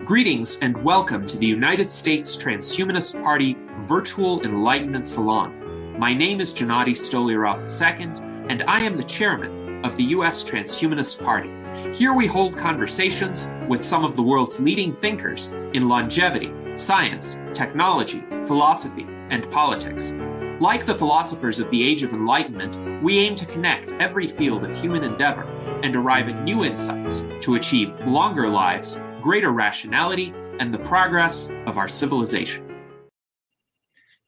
Greetings and welcome to the United States Transhumanist Party Virtual Enlightenment Salon. My name is Gennady Stoliarov II, and I am the chairman of the U.S. Transhumanist Party. Here we hold conversations with some of the world's leading thinkers in longevity, science, technology, philosophy, and politics. Like the philosophers of the Age of Enlightenment, we aim to connect every field of human endeavor and arrive at new insights to achieve longer lives, greater rationality, and the progress of our civilization.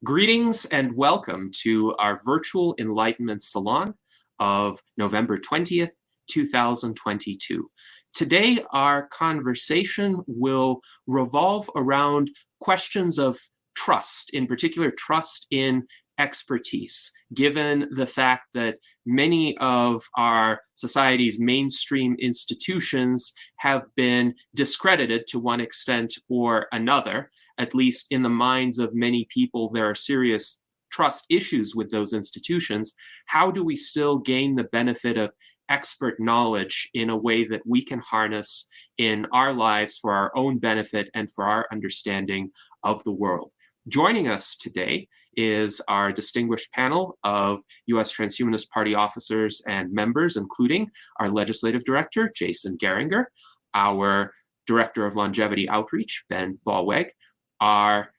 Greetings and welcome to our virtual Enlightenment Salon of November 20th, 2022. Today, our conversation will revolve around questions of trust, in particular trust in expertise, given the fact that many of our society's mainstream institutions have been discredited to one extent or another. At least in the minds of many people, there are serious trust issues with those institutions. How do we still gain the benefit of expert knowledge in a way that we can harness in our lives for our own benefit and for our understanding of the world? Joining us today is our distinguished panel of U.S. Transhumanist Party officers and members, including our Legislative Director, Jason Geringer, our Director of Longevity Outreach, Ben Ballweg, our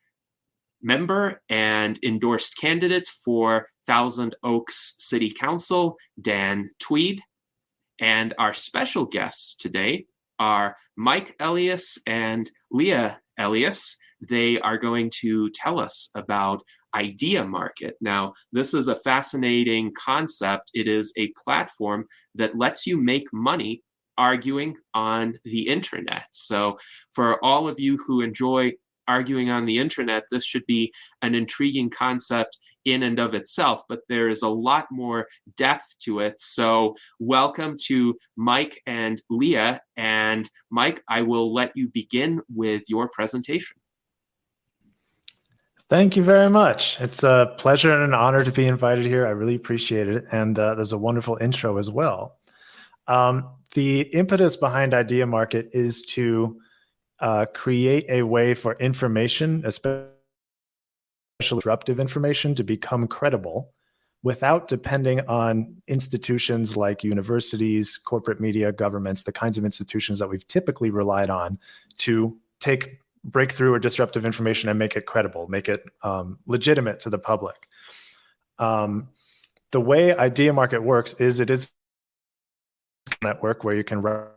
member and endorsed candidate for Thousand Oaks City Council, Dan Tweed, and our special guests today are Mike Elias and Leah Elias. They are going to tell us about Idea Market. Now, this is a fascinating concept. It is a platform that lets you make money arguing on the internet. So for all of you who enjoy arguing on the internet, this should be an intriguing concept in and of itself, but there is a lot more depth to it. So welcome to Mike and Leah. And Mike, I will let you begin with your presentation. Thank you very much. It's a pleasure and an honor to be invited here. I really appreciate it. And there's a wonderful intro as well. The impetus behind Idea Market is to create a way for information, especially disruptive information, to become credible without depending on institutions like universities, corporate media, governments, the kinds of institutions that we've typically relied on to take breakthrough or disruptive information and make it credible, make it legitimate to the public. The way Idea Market works is it is a network where you can run.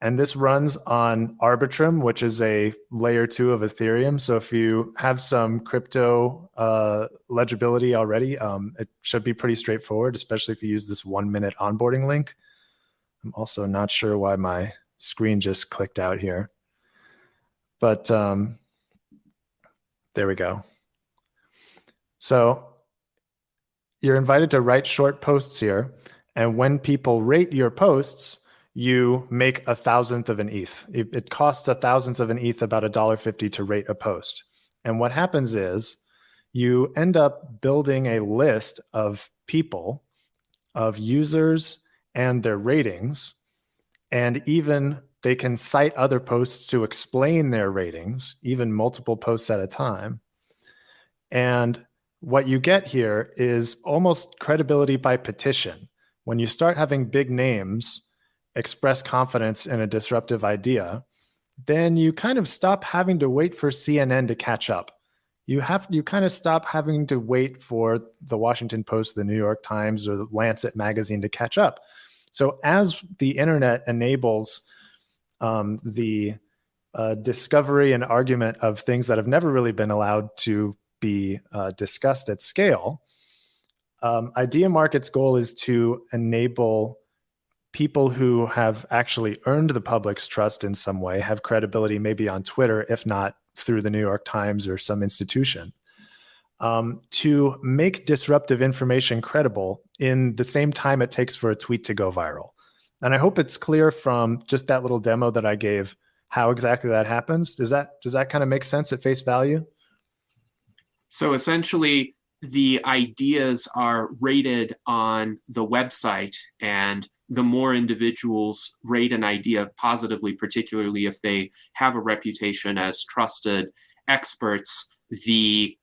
And this runs on Arbitrum, which is a layer 2 of Ethereum. So if you have some crypto legibility already, it should be pretty straightforward, especially if you use this 1-minute onboarding link. I'm also not sure why my screen just clicked out here. But there we go. So you're invited to write short posts here. And when people rate your posts, you make 1,000th of an ETH. It costs 1,000th of an ETH, about $1.50 to rate a post. And what happens is you end up building a list of people, of users and their ratings, and even they can cite other posts to explain their ratings, even multiple posts at a time. And what you get here is almost credibility by petition. When you start having big names express confidence in a disruptive idea, then you kind of stop having to wait for CNN to catch up. You kind of stop having to wait for the Washington Post, the New York Times, or the Lancet magazine to catch up. So as the internet enables the discovery and argument of things that have never really been allowed to be discussed at scale, Idea Market's goal is to enable people who have actually earned the public's trust in some way, have credibility maybe on Twitter, if not through the New York Times or some institution, to make disruptive information credible in the same time it takes for a tweet to go viral. And I hope it's clear from just that little demo that I gave how exactly that happens. Does that kind of make sense at face value? So essentially, the ideas are rated on the website, and the more individuals rate an idea positively, particularly if they have a reputation as trusted experts, the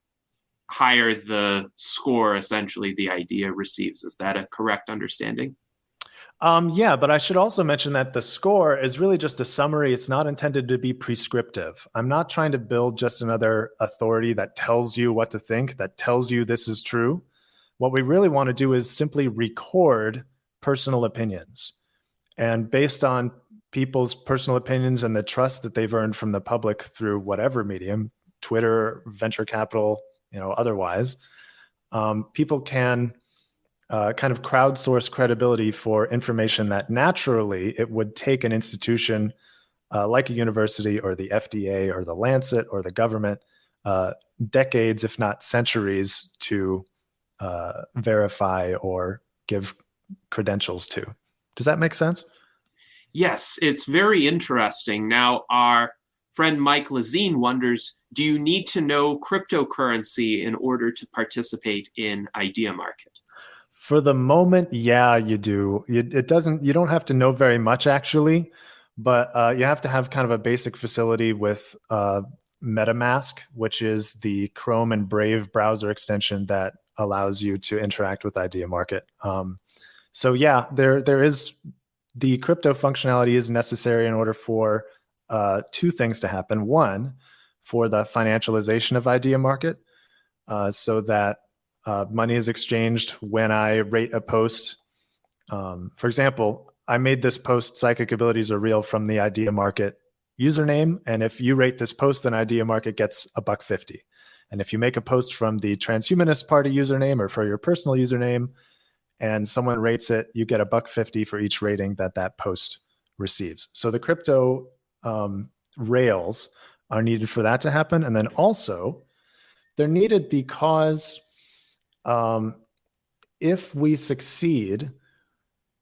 higher the score essentially the idea receives. Is that a correct understanding? Yeah, but I should also mention that the score is really just a summary. It's not intended to be prescriptive. I'm not trying to build just another authority that tells you what to think, that tells you this is true. What we really want to do is simply record personal opinions. And based on people's personal opinions and the trust that they've earned from the public through whatever medium, Twitter, venture capital, otherwise, people can kind of crowdsource credibility for information that naturally it would take an institution like a university or the FDA or the Lancet or the government decades, if not centuries, to verify or give credentials to. Does that make sense? Yes, it's very interesting. Now, our friend Mike Lazine wonders, do you need to know cryptocurrency in order to participate in Idea Market? For the moment, yeah, you do. You don't have to know very much actually, but you have to have kind of a basic facility with MetaMask, which is the Chrome and Brave browser extension that allows you to interact with Idea Market. So yeah, there is the crypto functionality is necessary in order for two things to happen. One, for the financialization of Idea Market, so that money is exchanged when I rate a post. For example, I made this post, Psychic Abilities Are Real, from the Idea Market username. And if you rate this post, then Idea Market gets $1.50. And if you make a post from the Transhumanist Party username or for your personal username, and someone rates it, you get $1.50 for each rating that post receives. So the crypto rails are needed for that to happen. And then also, they're needed because if we succeed,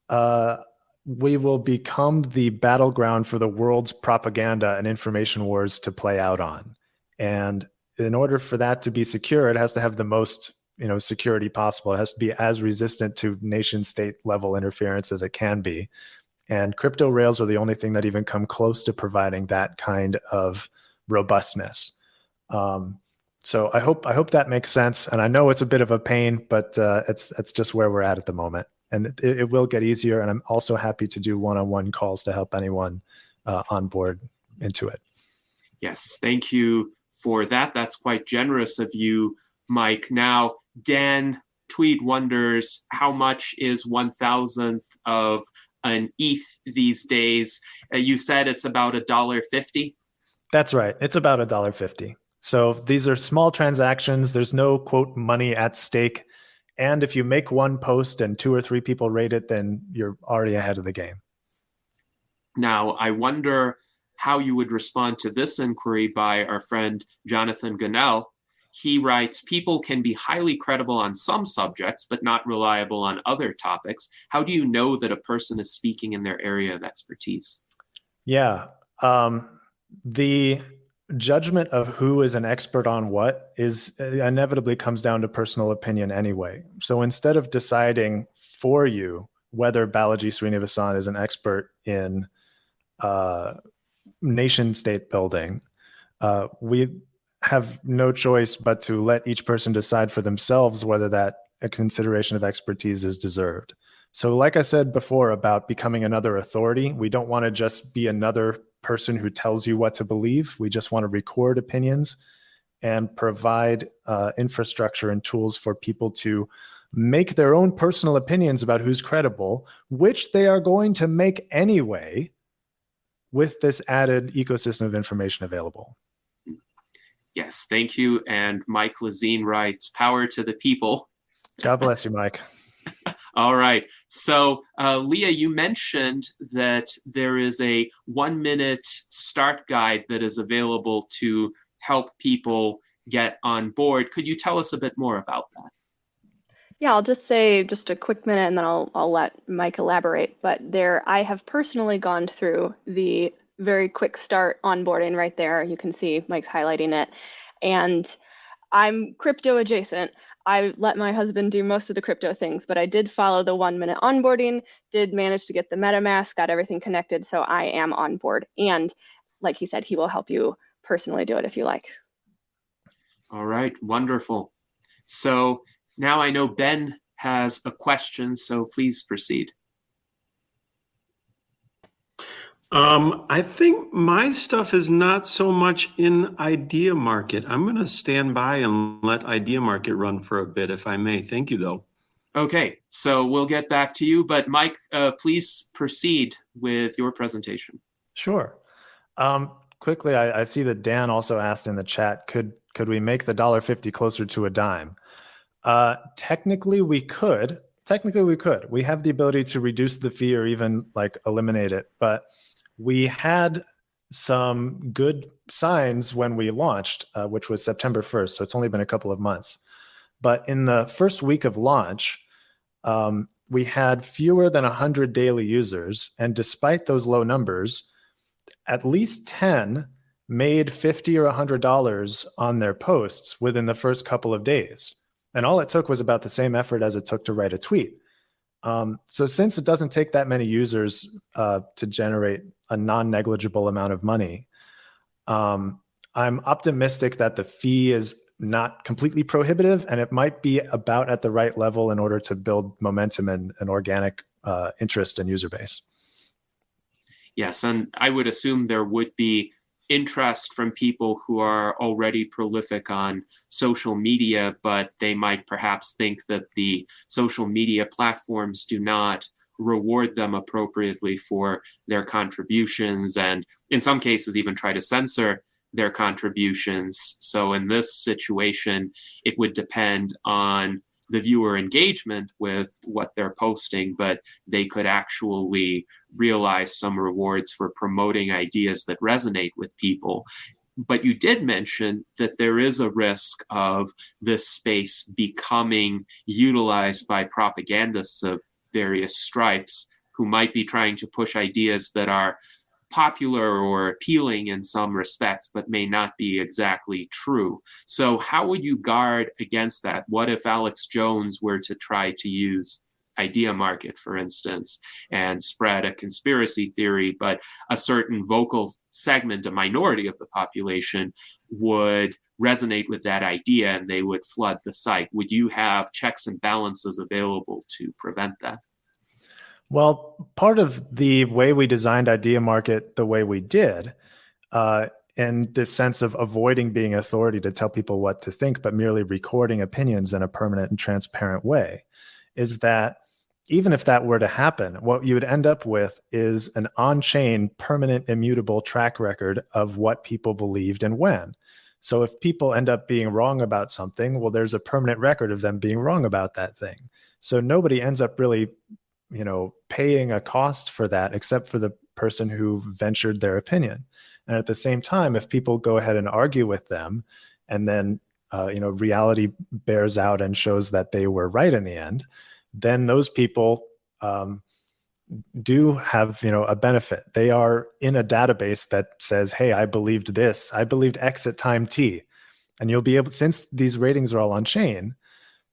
we will become the battleground for the world's propaganda and information wars to play out on. And in order for that to be secure, it has to have the most security possible. It has to be as resistant to nation state level interference as it can be. And crypto rails are the only thing that even come close to providing that kind of robustness. So I hope that makes sense. And I know it's a bit of a pain, but it's just where we're at the moment. And it will get easier. And I'm also happy to do one-on-one calls to help anyone on board into it. Yes, thank you for that. That's quite generous of you, Mike. Now, Dan Tweed wonders, how much is 1,000th of an ETH these days? You said it's about $1.50. That's right. It's about $1.50. So these are small transactions. There's no, quote, money at stake. And if you make one post and 2 or 3 people rate it, then you're already ahead of the game. Now, I wonder how you would respond to this inquiry by our friend Jonathan Gunnell. He writes, people can be highly credible on some subjects, but not reliable on other topics. How do you know that a person is speaking in their area of expertise? Yeah. The judgment of who is an expert on what is inevitably comes down to personal opinion anyway. So instead of deciding for you whether Balaji Srinivasan is an expert in nation state building, we have no choice but to let each person decide for themselves whether that a consideration of expertise is deserved. So like I said before about becoming another authority, we don't want to just be another person who tells you what to believe. We just want to record opinions and provide infrastructure and tools for people to make their own personal opinions about who's credible, which they are going to make anyway with this added ecosystem of information available. Yes, thank you. And Mike Lazine writes, power to the people. God bless you, Mike. All right. So, Leah, you mentioned that there is a 1-minute start guide that is available to help people get on board. Could you tell us a bit more about that? Yeah, I'll just say just a quick minute and then I'll let Mike elaborate. But I have personally gone through the very quick start onboarding right there. You can see Mike's highlighting it. And I'm crypto adjacent. I let my husband do most of the crypto things, but I did follow the 1 minute onboarding, did manage to get the MetaMask, got everything connected, so I am on board. And like he said, he will help you personally do it if you like. All right, wonderful. So now I know Ben has a question, so please proceed. I think my stuff is not so much in Idea Market. I'm going to stand by and let Idea Market run for a bit, if I may. Thank you, though. Okay, so we'll get back to you, but Mike, please proceed with your presentation. Sure. Quickly, I see that Dan also asked in the chat, could we make the $1.50 closer to a dime? Technically, we could. We have the ability to reduce the fee or even like eliminate it, but we had some good signs when we launched, which was September 1st. So it's only been a couple of months. But in the first week of launch, we had fewer than 100 daily users. And despite those low numbers, at least 10 made $50 or $100 on their posts within the first couple of days. And all it took was about the same effort as it took to write a tweet. So since it doesn't take that many users to generate a non-negligible amount of money, I'm optimistic that the fee is not completely prohibitive, and it might be about at the right level in order to build momentum and an organic interest and user base. Yes, and I would assume there would be interest from people who are already prolific on social media, but they might perhaps think that the social media platforms do not reward them appropriately for their contributions, and in some cases even try to censor their contributions. So in this situation, it would depend on the viewer engagement with what they're posting, but they could actually realize some rewards for promoting ideas that resonate with people. But you did mention that there is a risk of this space becoming utilized by propagandists of various stripes who might be trying to push ideas that are popular or appealing in some respects, but may not be exactly true. So how would you guard against that? What if Alex Jones were to try to use Idea Market, for instance, and spread a conspiracy theory, but a certain vocal segment, a minority of the population, would resonate with that idea and they would flood the site? Would you have checks and balances available to prevent that? Well, part of the way we designed Idea Market the way we did, in this sense of avoiding being authority to tell people what to think, but merely recording opinions in a permanent and transparent way, is that even if that were to happen, what you would end up with is an on-chain, permanent, immutable track record of what people believed and when. So if people end up being wrong about something, well, there's a permanent record of them being wrong about that thing. So nobody ends up really paying a cost for that except for the person who ventured their opinion. And at the same time, if people go ahead and argue with them and then reality bears out and shows that they were right in the end, then those people do have a benefit. They are in a database that says, hey, I believed this, I believed X at time T. And you'll be able, since these ratings are all on chain,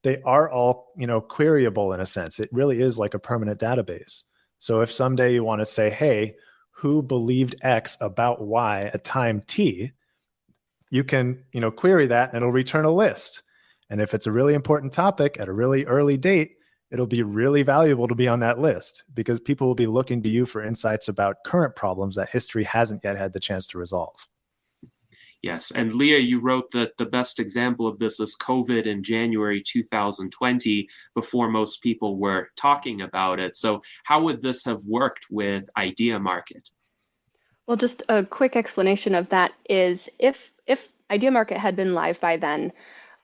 they are all queryable in a sense. It really is like a permanent database. So if someday you want to say, hey, who believed X about Y at time T, you can query that and it'll return a list. And if it's a really important topic at a really early date, it'll be really valuable to be on that list because people will be looking to you for insights about current problems that history hasn't yet had the chance to resolve. Yes, and Leah, you wrote that the best example of this is COVID in January 2020, before most people were talking about it. So how would this have worked with Idea Market? Well, just a quick explanation of that is if Idea Market had been live by then,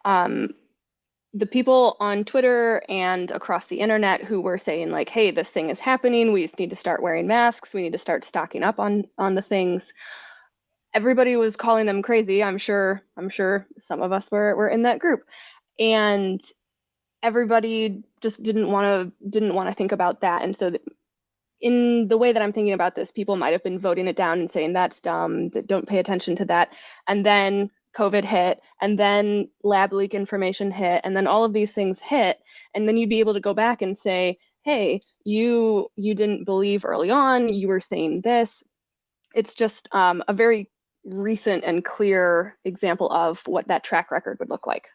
the people on Twitter and across the internet who were saying like, hey, this thing is happening, we just need to start wearing masks, we need to start stocking up on the things. Everybody was calling them crazy. I'm sure some of us were in that group. And everybody just didn't want to think about that. And so in the way that I'm thinking about this, people might have been voting it down and saying that's dumb, that don't pay attention to that. And then COVID hit, and then lab leak information hit, and then all of these things hit, and then you'd be able to go back and say, hey, you didn't believe early on, you were saying this. It's just a very recent and clear example of what that track record would look like.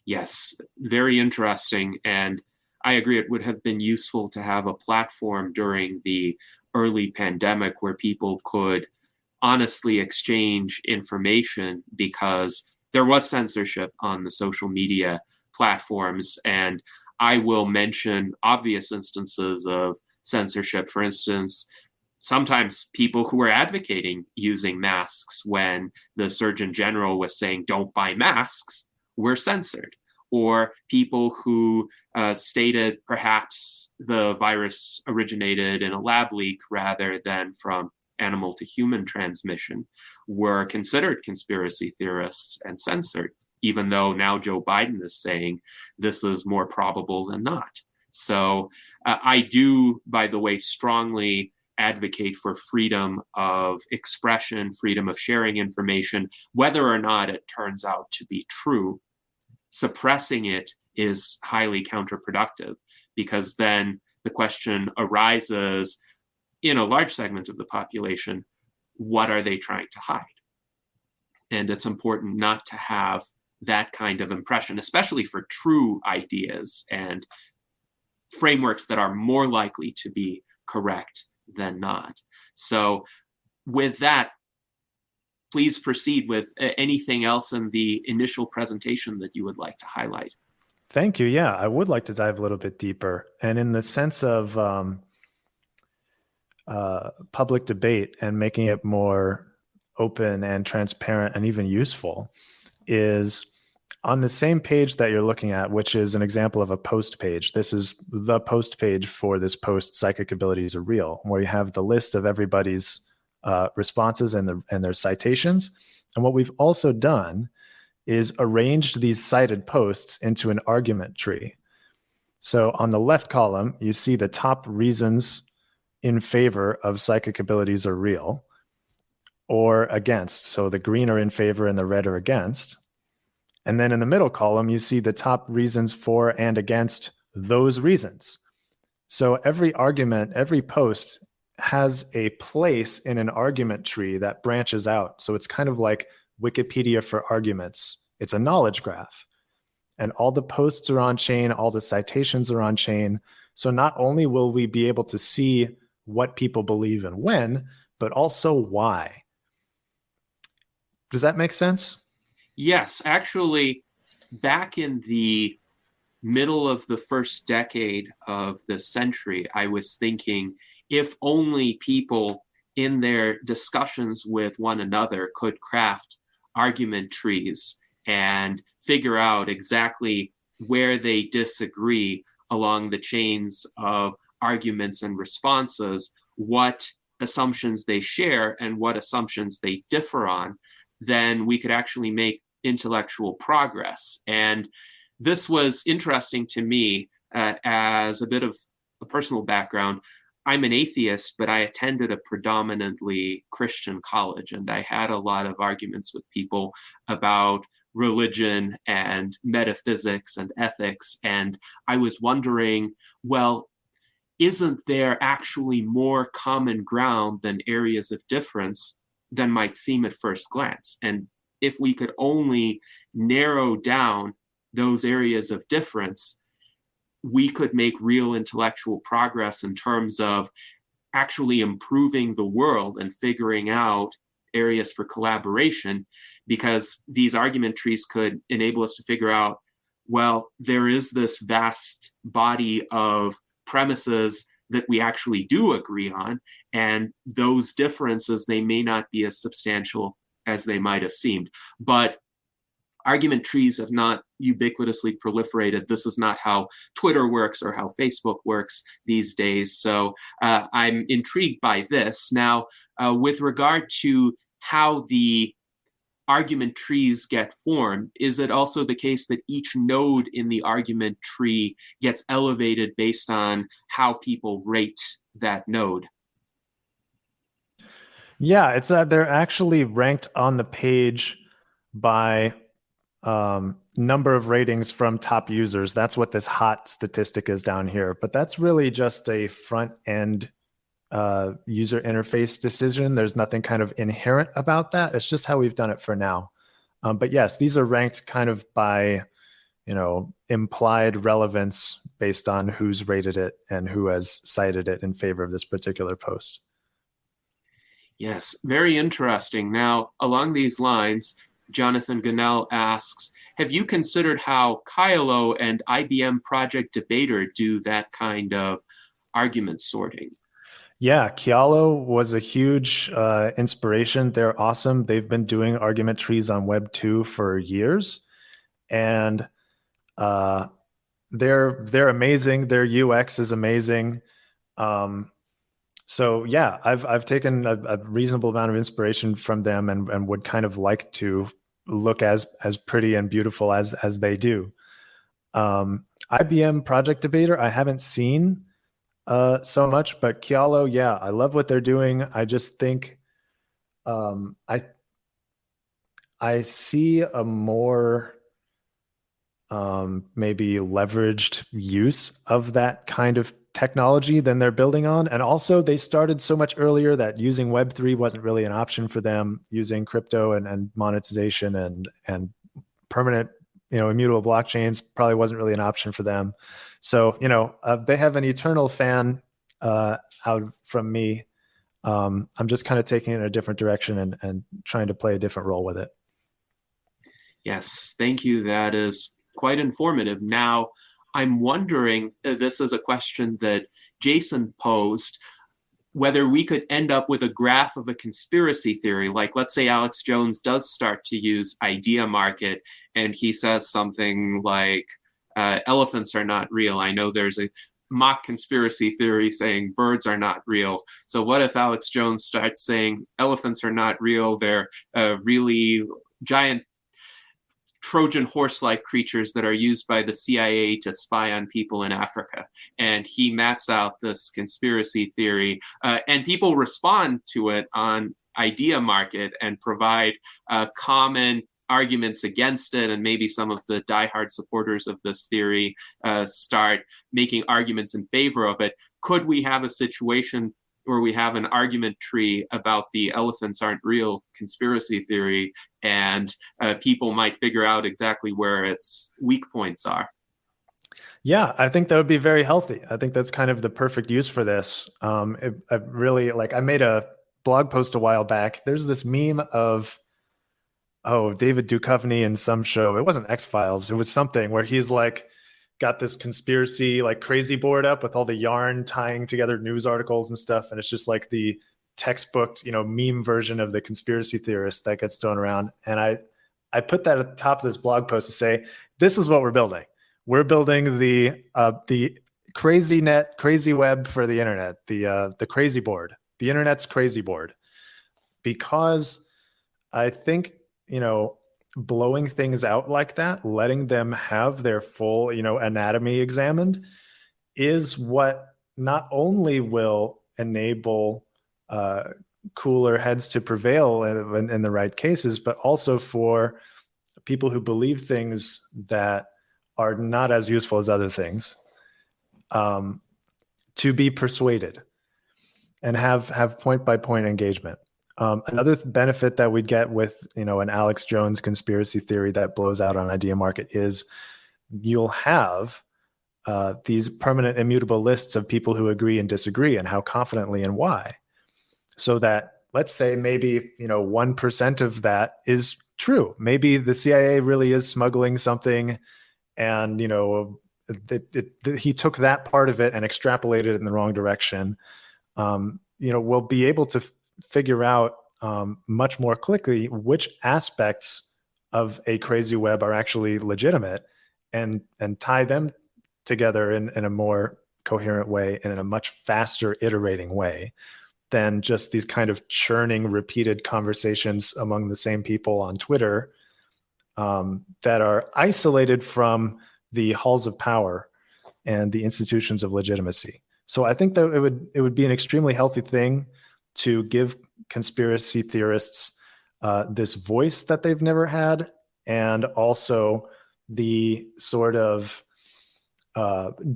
Yes, very interesting. And I agree, it would have been useful to have a platform during the early pandemic where people could honestly exchange information, because there was censorship on the social media platforms. And I will mention obvious instances of censorship. For instance, sometimes people who were advocating using masks when the Surgeon General was saying don't buy masks were censored, or people who stated perhaps the virus originated in a lab leak rather than from animal to human transmission were considered conspiracy theorists and censored, even though now Joe Biden is saying this is more probable than not. So I do, by the way, strongly advocate for freedom of expression, freedom of sharing information, whether or not it turns out to be true. Suppressing it is highly counterproductive, because then the question arises in a large segment of the population, what are they trying to hide? And it's important not to have that kind of impression, especially for true ideas and frameworks that are more likely to be correct than not. So with that, please proceed with anything else in the initial presentation that you would like to highlight. Thank you. Yeah, I would like to dive a little bit deeper. And in the sense of public debate and making it more open and transparent and even useful, is on the same page that you're looking at, which is an example of a post page. This is the post page for this post, Psychic Abilities Are Real, where you have the list of everybody's responses and their citations. And what we've also done is arranged these cited posts into an argument tree. So on the left column, you see the top reasons in favor of psychic abilities are real or against. So the green are in favor and the red are against. And then in the middle column, you see the top reasons for and against those reasons. So every argument, every post has a place in an argument tree that branches out. So it's kind of like Wikipedia for arguments. It's a knowledge graph. And all the posts are on chain, all the citations are on chain. So not only will we be able to see what people believe and when, but also why. Does that make sense? Yes, actually, back in the middle of the first decade of the century, I was thinking if only people in their discussions with one another could craft argument trees and figure out exactly where they disagree along the chains of arguments and responses, what assumptions they share and what assumptions they differ on, then we could actually make intellectual progress. And this was interesting to me as a bit of a personal background. I'm an atheist, but I attended a predominantly Christian college, and I had a lot of arguments with people about religion and metaphysics and ethics. And I was wondering, well, isn't there actually more common ground than areas of difference than might seem at first glance? And if we could only narrow down those areas of difference, we could make real intellectual progress in terms of actually improving the world and figuring out areas for collaboration, because these argument trees could enable us to figure out, well, there is this vast body of premises that we actually do agree on, and those differences, they may not be as substantial as they might have seemed. But argument trees have not ubiquitously proliferated. This is not how Twitter works or how Facebook works these days. So I'm intrigued by this. Now, with regard to how the argument trees get formed, is it also the case that each node in the argument tree gets elevated based on how people rate that node? Yeah, it's they're actually ranked on the page by number of ratings from top users. That's what this hot statistic is down here. But that's really just a front end user interface decision. There's nothing kind of inherent about that. It's just how we've done it for now. But yes, these are ranked kind of by, implied relevance based on who's rated it and who has cited it in favor of this particular post. Yes, very interesting. Now, along these lines, Jonathan Gunnell asks, have you considered how Kylo and IBM Project Debater do that kind of argument sorting? Yeah, Kyalo was a huge inspiration. They're awesome. They've been doing argument trees on Web 2 for years, and they're amazing. Their UX is amazing. So yeah, I've taken a reasonable amount of inspiration from them, and would kind of like to look as pretty and beautiful as they do. IBM Project Debater, I haven't seen so much, but Kyalo, yeah, I love what they're doing. I just think I see a more maybe leveraged use of that kind of technology than they're building on. And also they started so much earlier that using Web3 wasn't really an option for them. Using crypto and monetization and permanent, immutable blockchains probably wasn't really an option for them. So, they have an eternal fan out from me. I'm just kind of taking it in a different direction and trying to play a different role with it. Yes, thank you. That is quite informative. Now, I'm wondering, this is a question that Jason posed, whether we could end up with a graph of a conspiracy theory. Like, let's say Alex Jones does start to use Idea Market, and he says something like, elephants are not real. I know there's a mock conspiracy theory saying birds are not real. So what if Alex Jones starts saying elephants are not real, they're really giant Trojan horse-like creatures that are used by the CIA to spy on people in Africa. And he maps out this conspiracy theory, and people respond to it on Idea Market and provide common arguments against it, and maybe some of the diehard supporters of this theory start making arguments in favor of it. Could we have a situation where we have an argument tree about the elephants aren't real conspiracy theory, and people might figure out exactly where its weak points are? Yeah, I think that would be very healthy. I think that's kind of the perfect use for this. I really I made a blog post a while back. There's this meme of, David Duchovny in some show. It wasn't X-Files. It was something where he's got this conspiracy crazy board up with all the yarn tying together news articles and stuff. And it's just the textbook, meme version of the conspiracy theorist that gets thrown around. And I put that at the top of this blog post to say, this is what we're building. We're building the crazy web for the internet, the crazy board, the internet's crazy board. Because I think, blowing things out like that, letting them have their full, anatomy examined, is what not only will enable cooler heads to prevail in the right cases, but also for people who believe things that are not as useful as other things, to be persuaded and have point-by-point engagement. Another benefit that we'd get with, an Alex Jones conspiracy theory that blows out on Idea Market is you'll have these permanent immutable lists of people who agree and disagree, and how confidently and why. So that, let's say maybe, 1% of that is true. Maybe the CIA really is smuggling something, and, he took that part of it and extrapolated it in the wrong direction. We'll be able to figure out much more quickly which aspects of a crazy web are actually legitimate, and tie them together in a more coherent way and in a much faster iterating way than just these kind of churning repeated conversations among the same people on Twitter that are isolated from the halls of power and the institutions of legitimacy. So I think that it would be an extremely healthy thing to give conspiracy theorists this voice that they've never had, and also the sort of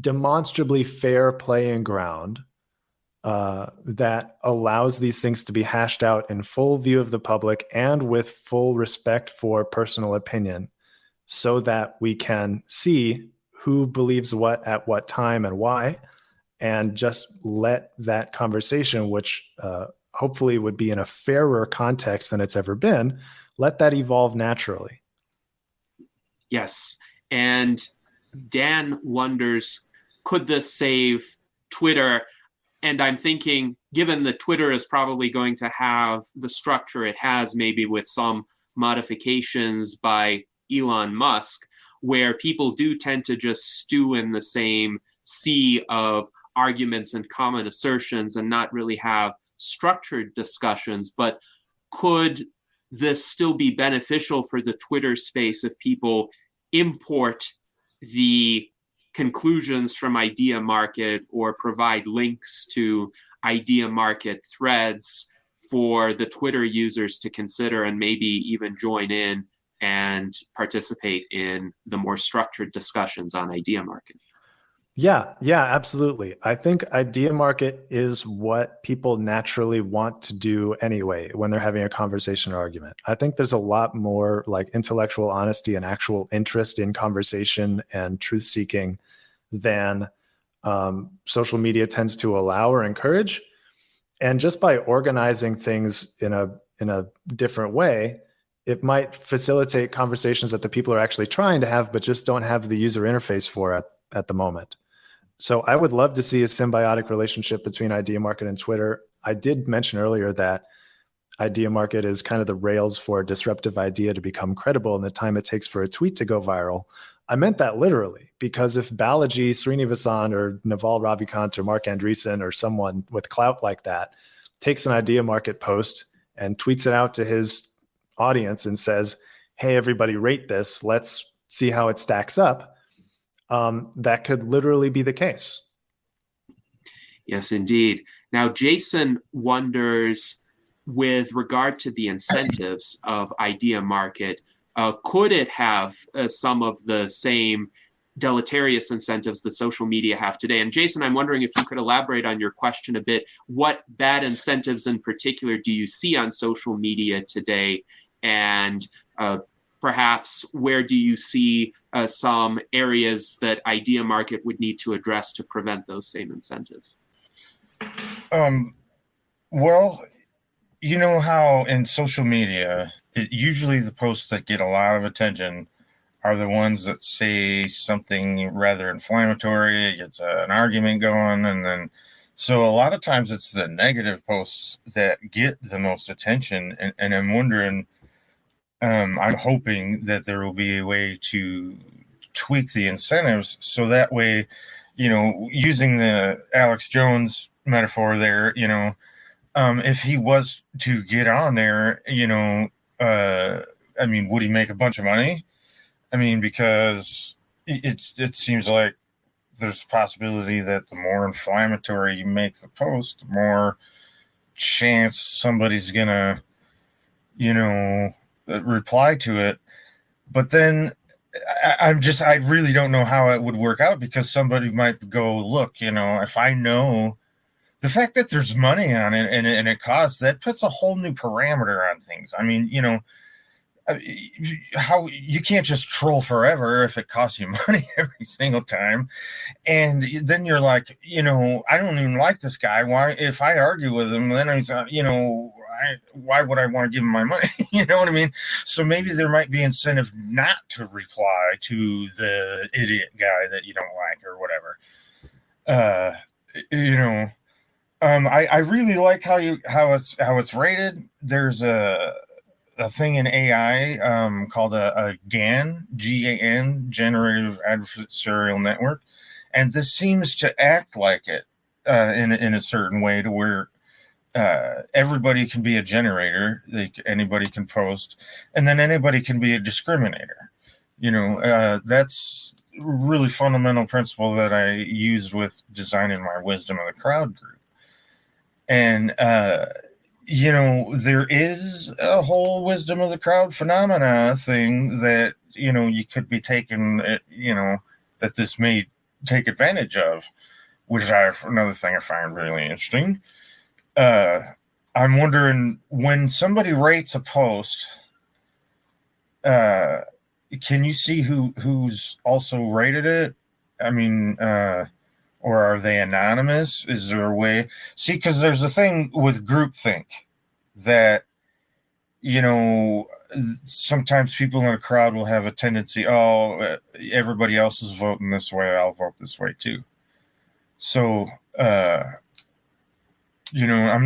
demonstrably fair playing ground that allows these things to be hashed out in full view of the public and with full respect for personal opinion, so that we can see who believes what at what time and why, and just let that conversation, which hopefully would be in a fairer context than it's ever been, let that evolve naturally. Yes. And Dan wonders, could this save Twitter? And I'm thinking, given that Twitter is probably going to have the structure it has, maybe with some modifications by Elon Musk, where people do tend to just stew in the same sea of arguments and common assertions and not really have structured discussions. But could this still be beneficial for the Twitter space if people import the conclusions from Idea Market or provide links to Idea Market threads for the Twitter users to consider and maybe even join in and participate in the more structured discussions on Idea Market? Yeah, absolutely. I think Idea Market is what people naturally want to do anyway when they're having a conversation or argument. I think there's a lot more like intellectual honesty and actual interest in conversation and truth seeking than social media tends to allow or encourage. And just by organizing things in a different way, it might facilitate conversations that the people are actually trying to have, but just don't have the user interface for at the moment. So I would love to see a symbiotic relationship between Idea Market and Twitter. I did mention earlier that Idea Market is kind of the rails for a disruptive idea to become credible in the time it takes for a tweet to go viral. I meant that literally, because if Balaji Srinivasan or Naval Ravikant or Mark Andreessen or someone with clout like that takes an Idea Market post and tweets it out to his audience and says, hey, everybody rate this, let's see how it stacks up, that could literally be the case. Yes, indeed. Now, Jason wonders, with regard to the incentives of Idea Market, could it have some of the same deleterious incentives that social media have today? And Jason, I'm wondering if you could elaborate on your question a bit. What bad incentives in particular do you see on social media today? And perhaps where do you see some areas that Idea Market would need to address to prevent those same incentives? Well, you know how in social media, usually the posts that get a lot of attention are the ones that say something rather inflammatory. It gets an argument going. And then, so a lot of times it's the negative posts that get the most attention. And I'm wondering, I'm hoping that there will be a way to tweak the incentives so that way, using the Alex Jones metaphor there, if he was to get on there, would he make a bunch of money? Because it seems like there's a possibility that the more inflammatory you make the post, the more chance somebody's gonna, reply to it. But then I really don't know how it would work out, because somebody might go, look, if I know the fact that there's money on it and it costs, that puts a whole new parameter on things. How you can't just troll forever if it costs you money every single time. And then you're like, I don't even like this guy. Why, if I argue with him, then he's, why would I want to give him my money? You know what I mean? So maybe there might be incentive not to reply to the idiot guy that you don't like or whatever. I really like how it's rated. There's a thing in AI called a GAN, G-A-N, Generative Adversarial Network, and this seems to act like it in a certain way, to where everybody can be a generator, anybody can post, and then anybody can be a discriminator. That's a really fundamental principle that I used with designing my Wisdom of the Crowd group. And there is a whole wisdom of the crowd phenomena thing that, you could be taking, that this may take advantage of, which another thing I find really interesting. I'm wondering, when somebody rates a post, can you see who's also rated it? I mean, or are they anonymous? Is there a way? See, because there's a thing with groupthink that, sometimes people in a crowd will have a tendency, everybody else is voting this way, I'll vote this way too. So, I'm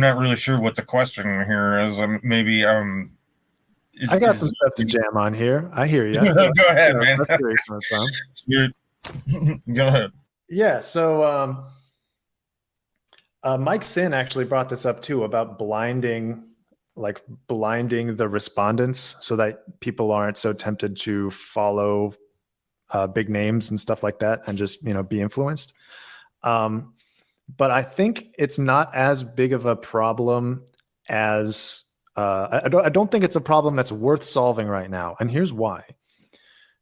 not really sure what the question here is. Maybe I got some stuff to jam on here. I hear you. Go ahead, man. That's where you're coming from. Go ahead. Yeah. So Mike Sin actually brought this up too, about blinding the respondents so that people aren't so tempted to follow big names and stuff like that and just be influenced. But I think it's not as big of a problem as I don't think it's a problem that's worth solving right now. And here's why.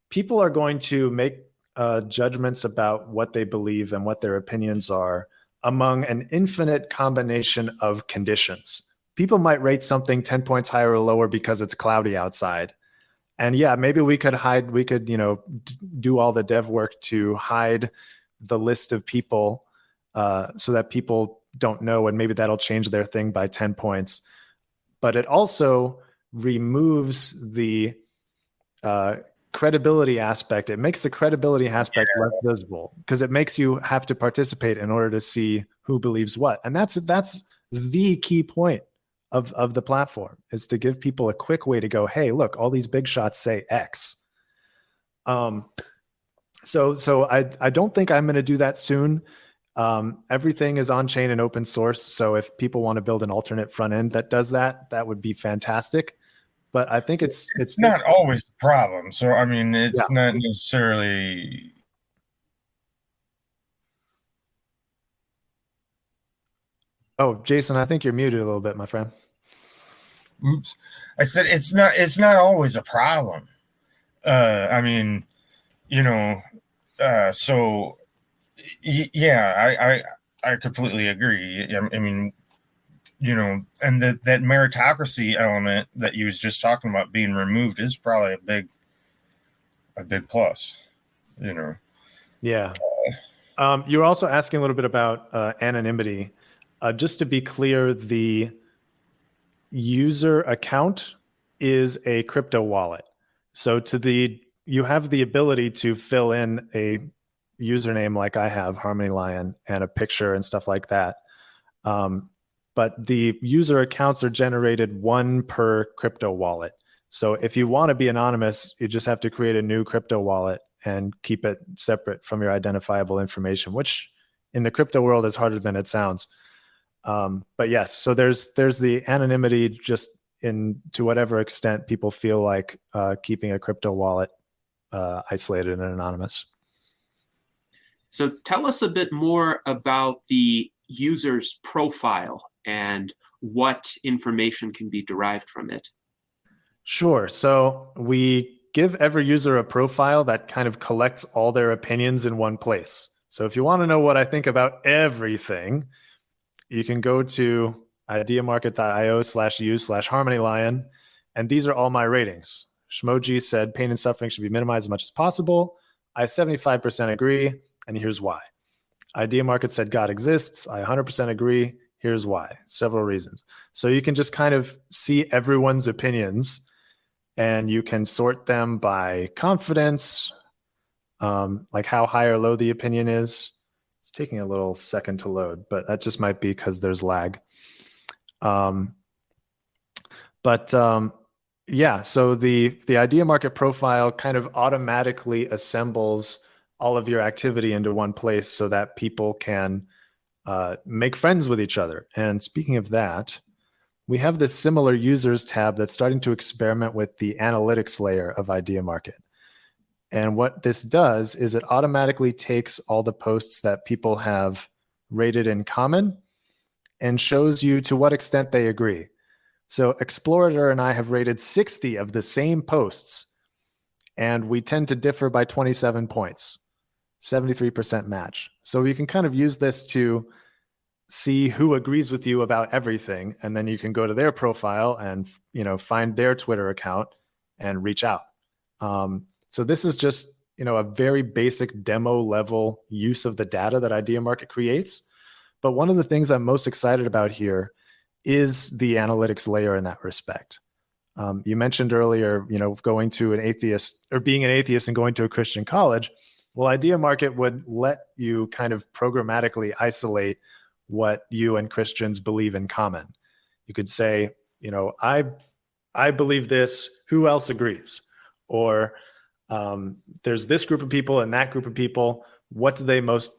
People are going to make judgments about what they believe and what their opinions are among an infinite combination of conditions. People might rate something 10 points higher or lower because it's cloudy outside. And yeah, maybe we could do all the dev work to hide the list of people so that people don't know, and maybe that'll change their thing by 10 points. But it also removes the credibility aspect. It makes the credibility aspect less visible because it makes you have to participate in order to see who believes what. And that's the key point of the platform, is to give people a quick way to go, hey, look, all these big shots say X. So I don't think I'm going to do that soon. Everything is on chain and open source. So if people want to build an alternate front end that does that, that would be fantastic. But I think it's not always the problem. So, I mean, it's not necessarily. Oh, Jason, I think you're muted a little bit, my friend. Oops. I said it's not always a problem. I mean, so yeah, I completely agree. I mean, and that meritocracy element that you was just talking about being removed is probably a big plus, Yeah. You're also asking a little bit about anonymity. Just to be clear, the user account is a crypto wallet. So you have the ability to fill in a username like I have, Harmony Lion, and a picture and stuff like that. But the user accounts are generated one per crypto wallet. So if you want to be anonymous, you just have to create a new crypto wallet and keep it separate from your identifiable information, which in the crypto world is harder than it sounds. But yes, so there's the anonymity, just to whatever extent people feel like keeping a crypto wallet isolated and anonymous. So tell us a bit more about the user's profile and what information can be derived from it. Sure. So we give every user a profile that kind of collects all their opinions in one place. So if you want to know what I think about everything, you can go to ideamarket.io/use/HarmonyLion, and these are all my ratings. Shmoji said pain and suffering should be minimized as much as possible. I 75% agree, and here's why. Idea Market said God exists. I 100% agree. Here's why. Several reasons. So you can just kind of see everyone's opinions, and you can sort them by confidence, like how high or low the opinion is. It's taking a little second to load, but that just might be because there's lag. Yeah, so the Idea Market profile kind of automatically assembles all of your activity into one place so that people can make friends with each other. And speaking of that, we have this similar users tab that's starting to experiment with the analytics layer of Idea Market. And what this does is it automatically takes all the posts that people have rated in common and shows you to what extent they agree. So Explorator and I have rated 60 of the same posts, and we tend to differ by 27 points, 73% match. So you can kind of use this to see who agrees with you about everything, and then you can go to their profile and find their Twitter account and reach out. So this is just a very basic demo level use of the data that Idea Market creates. But one of the things I'm most excited about here is the analytics layer in that respect. You mentioned earlier, going to an atheist or being an atheist and going to a Christian college. Well, Idea Market would let you kind of programmatically isolate what you and Christians believe in common. You could say, I believe this, who else agrees? Or there's this group of people and that group of people, what do they most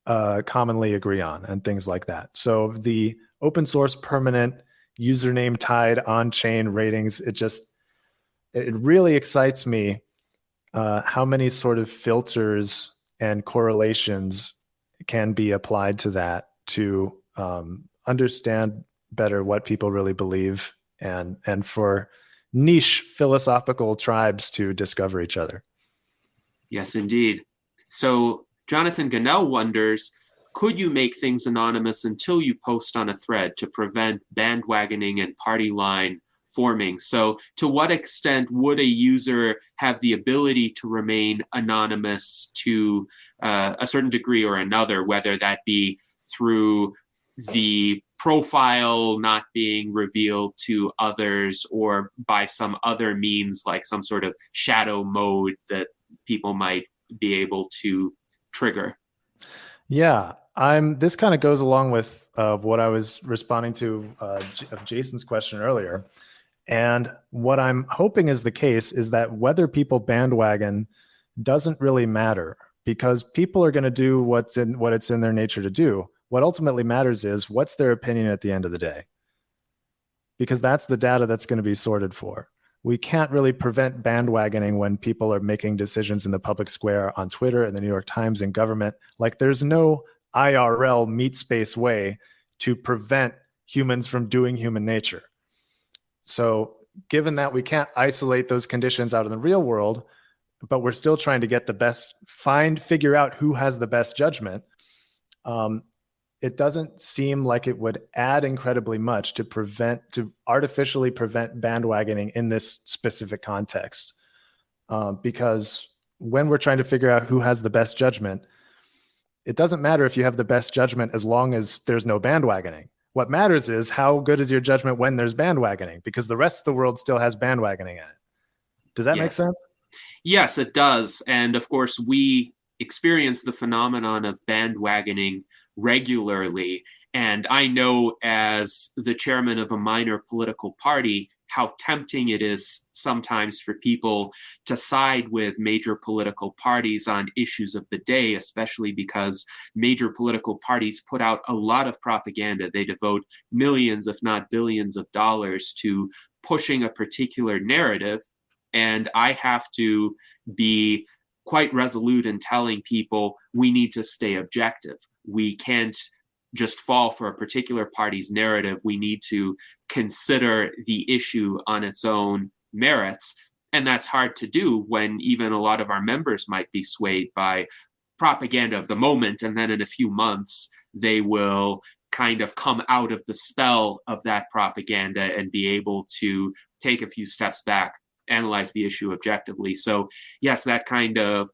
commonly agree on, and things like that. So the open source permanent username tied on-chain ratings, it really excites me how many sort of filters and correlations can be applied to that to understand better what people really believe, and for niche philosophical tribes to discover each other. Yes, indeed. So Jonathan Gannell wonders, could you make things anonymous until you post on a thread to prevent bandwagoning and party line forming? So to what extent would a user have the ability to remain anonymous to a certain degree or another, whether that be through the profile not being revealed to others or by some other means like some sort of shadow mode that people might be able to trigger? Yeah, this kind of goes along with what I was responding to of Jason's question earlier. And what I'm hoping is the case is that whether people bandwagon doesn't really matter, because people are going to do what it's in their nature to do. What ultimately matters is what's their opinion at the end of the day, because that's the data that's going to be sorted for. We can't really prevent bandwagoning when people are making decisions in the public square on Twitter and the New York Times and government. Like, there's no IRL meat space way to prevent humans from doing human nature. So given that we can't isolate those conditions out in the real world, but we're still trying to get the best, figure out who has the best judgment, it doesn't seem like it would add incredibly much to artificially prevent bandwagoning in this specific context. Because when we're trying to figure out who has the best judgment, it doesn't matter if you have the best judgment as long as there's no bandwagoning. What matters is how good is your judgment when there's bandwagoning, because the rest of the world still has bandwagoning in it. Does that make sense? Yes, it does. And of course, we experience the phenomenon of bandwagoning regularly. And I know, as the chairman of a minor political party, how tempting it is sometimes for people to side with major political parties on issues of the day, especially because major political parties put out a lot of propaganda. They devote millions, if not billions of dollars to pushing a particular narrative. And I have to be quite resolute in telling people we need to stay objective. We can't just fall for a particular party's narrative. We need to consider the issue on its own merits. And that's hard to do when even a lot of our members might be swayed by propaganda of the moment. And then in a few months, they will kind of come out of the spell of that propaganda and be able to take a few steps back, analyze the issue objectively. So yes, that kind of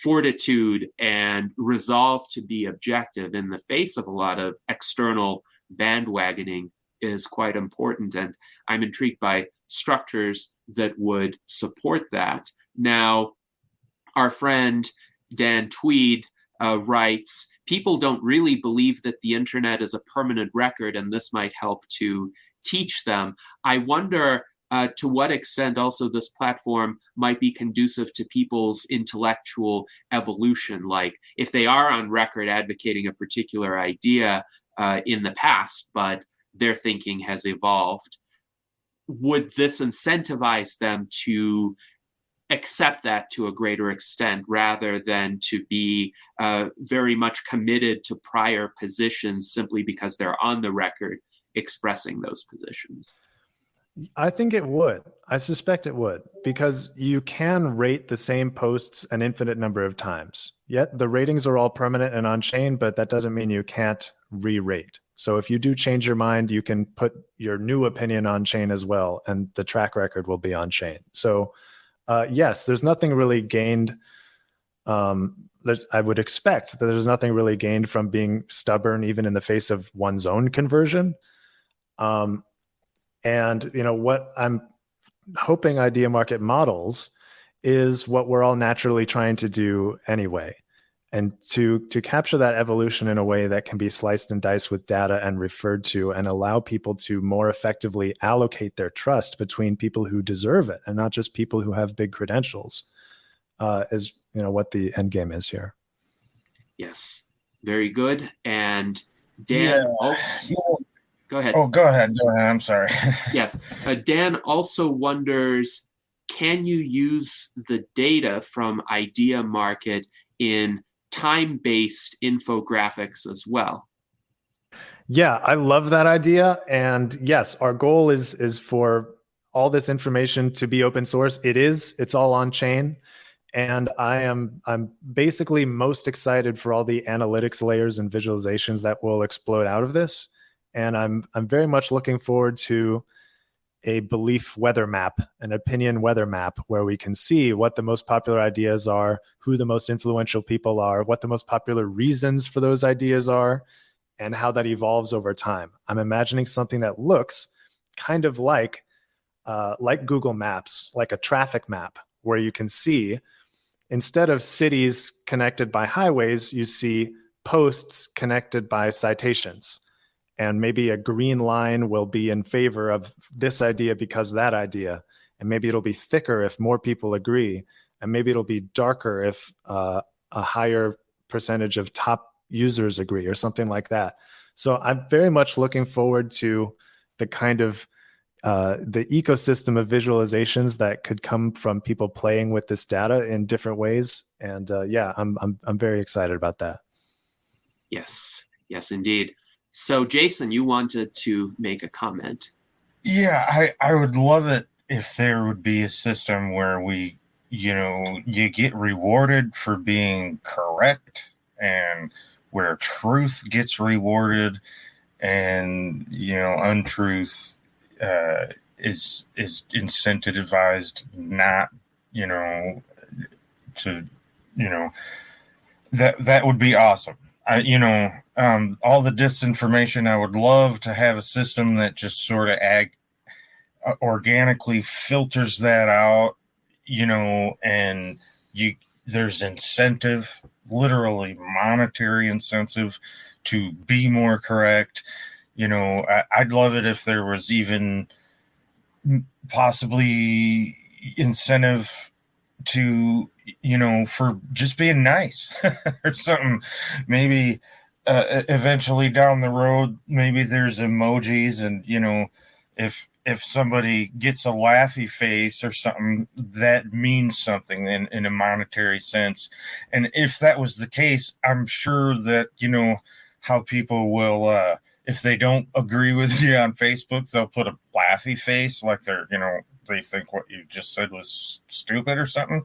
fortitude and resolve to be objective in the face of a lot of external bandwagoning is quite important. And I'm intrigued by structures that would support that. Now, our friend Dan Tweed writes, people don't really believe that the internet is a permanent record, and this might help to teach them. I wonder to what extent also this platform might be conducive to people's intellectual evolution. Like, if they are on record advocating a particular idea in the past, but their thinking has evolved, would this incentivize them to accept that to a greater extent rather than to be very much committed to prior positions simply because they're on the record expressing those positions? I think it would. I suspect it would, because you can rate the same posts an infinite number of times. Yet the ratings are all permanent and on chain, but that doesn't mean you can't re-rate. So if you do change your mind, you can put your new opinion on chain as well, and the track record will be on chain. So yes, there's nothing really gained. I would expect that there's nothing really gained from being stubborn, even in the face of one's own conversion. And what I'm hoping Idea Market models is what we're all naturally trying to do anyway. And to capture that evolution in a way that can be sliced and diced with data and referred to, and allow people to more effectively allocate their trust between people who deserve it and not just people who have big credentials, is what the end game is here. Yes, very good. And Dan, go ahead. Oh, go ahead. I'm sorry. Yes. Dan also wonders, can you use the data from Idea Market in time-based infographics as well? Yeah, I love that idea. And yes, our goal is for all this information to be open source. It's all on chain. And I'm basically most excited for all the analytics layers and visualizations that will explode out of this. And I'm very much looking forward to a belief weather map, an opinion weather map, where we can see what the most popular ideas are, who the most influential people are, what the most popular reasons for those ideas are, and how that evolves over time. I'm imagining something that looks kind of like Google Maps, like a traffic map, where you can see, instead of cities connected by highways, you see posts connected by citations. And maybe a green line will be in favor of this idea because that idea. And maybe it'll be thicker if more people agree. And maybe it'll be darker if a higher percentage of top users agree, or something like that. So I'm very much looking forward to the kind of the ecosystem of visualizations that could come from people playing with this data in different ways. And yeah, I'm very excited about that. Yes, indeed. So Jason, you wanted to make a comment. Yeah, I would love it if there would be a system where you get rewarded for being correct, and where truth gets rewarded, and untruth is incentivized not to that would be awesome. All the disinformation, I would love to have a system that just sort of organically filters that out, and there's incentive, literally monetary incentive, to be more correct. I'd love it if there was even possibly incentive to for just being nice or something. Maybe eventually down the road, maybe there's emojis, and if somebody gets a laughy face or something, that means something in a monetary sense. And if that was the case, I'm sure that how people will, if they don't agree with you on Facebook, they'll put a laughy face, like they think what you just said was stupid or something.